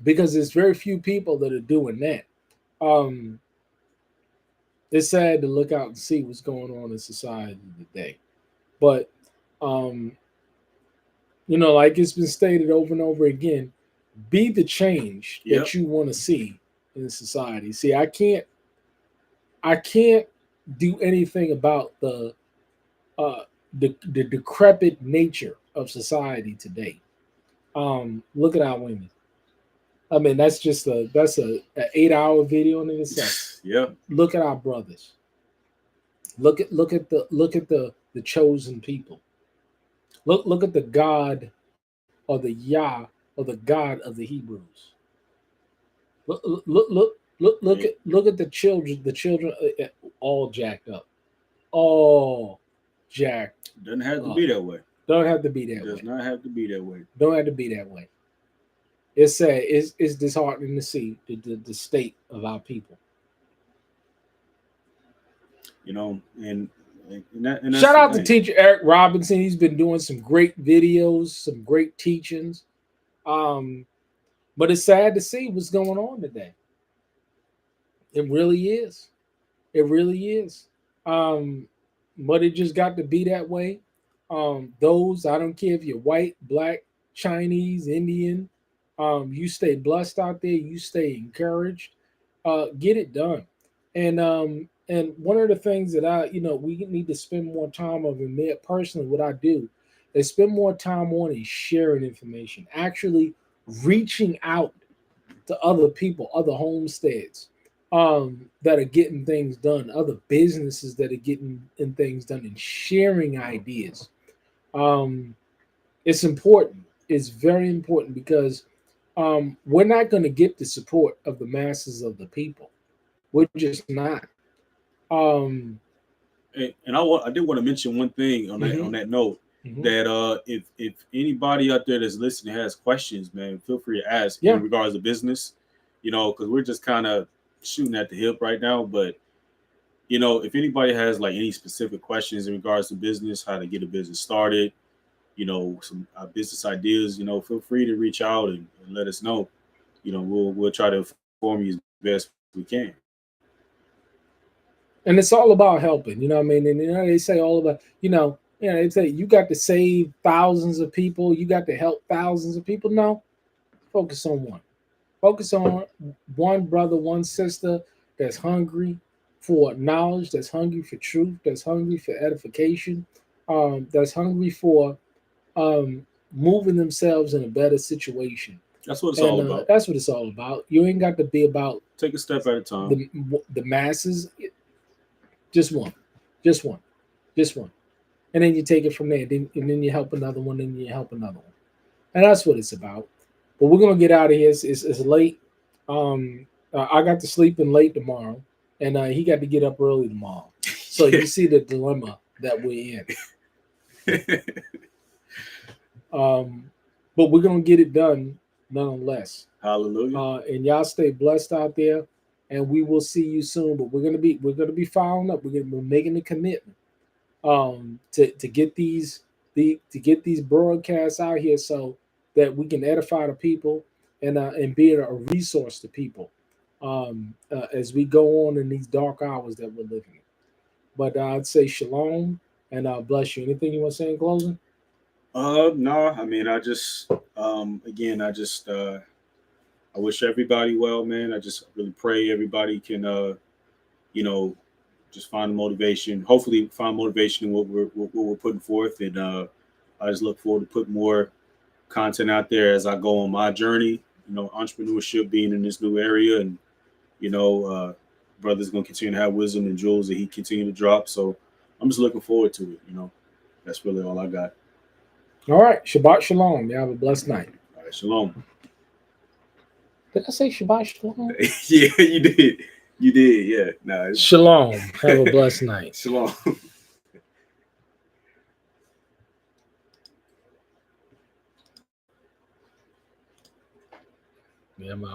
because there's very few people that are doing that. Um, it's sad to look out and see what's going on in society today. But um, like it's been stated over and over again, be the change that you want to see in society. See, I can't do anything about the decrepit nature of society today. Look at our women. I mean, that's an 8-hour video in itself. Yeah. Look at our brothers. Look at the chosen people. Look at the God or the Yah or the God of the Hebrews. Look at the children. The children all jacked up. All jacked. Doesn't have to be that way. Don't have to be that way. Does not have to be that way. Don't have to be that way. It's sad. It's disheartening to see the state of our people. And shout out to teacher Eric Robinson. He's been doing some great videos, some great teachings. But it's sad to see what's going on today. It really is. It really is. But it just got to be that way. Those, I don't care if you're white, black, Chinese, Indian, you stay blessed out there, you stay encouraged, get it done. And one of the things that we need to spend more time on, and me personally, what I do is spend more time on is sharing information, actually reaching out to other people, other homesteads that are getting things done, other businesses that are getting things done, and sharing ideas. It's important. It's very important because we're not going to get the support of the masses of the people. We're just not. And I did want to mention one thing on that note, that if anybody out there that's listening has questions, man, feel free to ask in regards to business, because we're just kind of shooting at the hip right now. But if anybody has like any specific questions in regards to business, how to get a business started, some business ideas, feel free to reach out and let us know. We'll try to inform you as best we can. And it's all about helping, you know what I mean? And they say all about, they say you got to save thousands of people, you got to help thousands of people. No, focus on one. Focus on one brother, one sister that's hungry for knowledge, that's hungry for truth, that's hungry for edification, that's hungry for moving themselves in a better situation. That's what it's all about. That's what it's all about. You ain't got to be about take a step at a time. The masses. Just one. And then you take it from there. And then you help another one, and you help another one. And that's what it's about. But we're going to get out of here. It's late. I got to sleep in late tomorrow, and he got to get up early tomorrow. So you see the dilemma that we're in. But we're going to get it done nonetheless. Hallelujah. And y'all stay blessed out there. And we will see you soon. But we're gonna be following up. We're making the commitment to get these broadcasts out here so that we can edify the people and be a resource to people as we go on in these dark hours that we're living in. But I'd say shalom and bless you. Anything you want to say in closing? No. I mean, I just I wish everybody well, man. I just really pray everybody can, just find motivation. Hopefully, find motivation in what we're putting forth, and I just look forward to putting more content out there as I go on my journey. Entrepreneurship, being in this new area, and brother's gonna continue to have wisdom and jewels that he continue to drop. So I'm just looking forward to it. That's really all I got. All right, Shabbat Shalom. You have a blessed night. All right, Shalom. Did I say Shabbat Shalom? Yeah, you did. You did, yeah. No, Shalom. Have a blessed night. Shalom. Yeah, I'm out.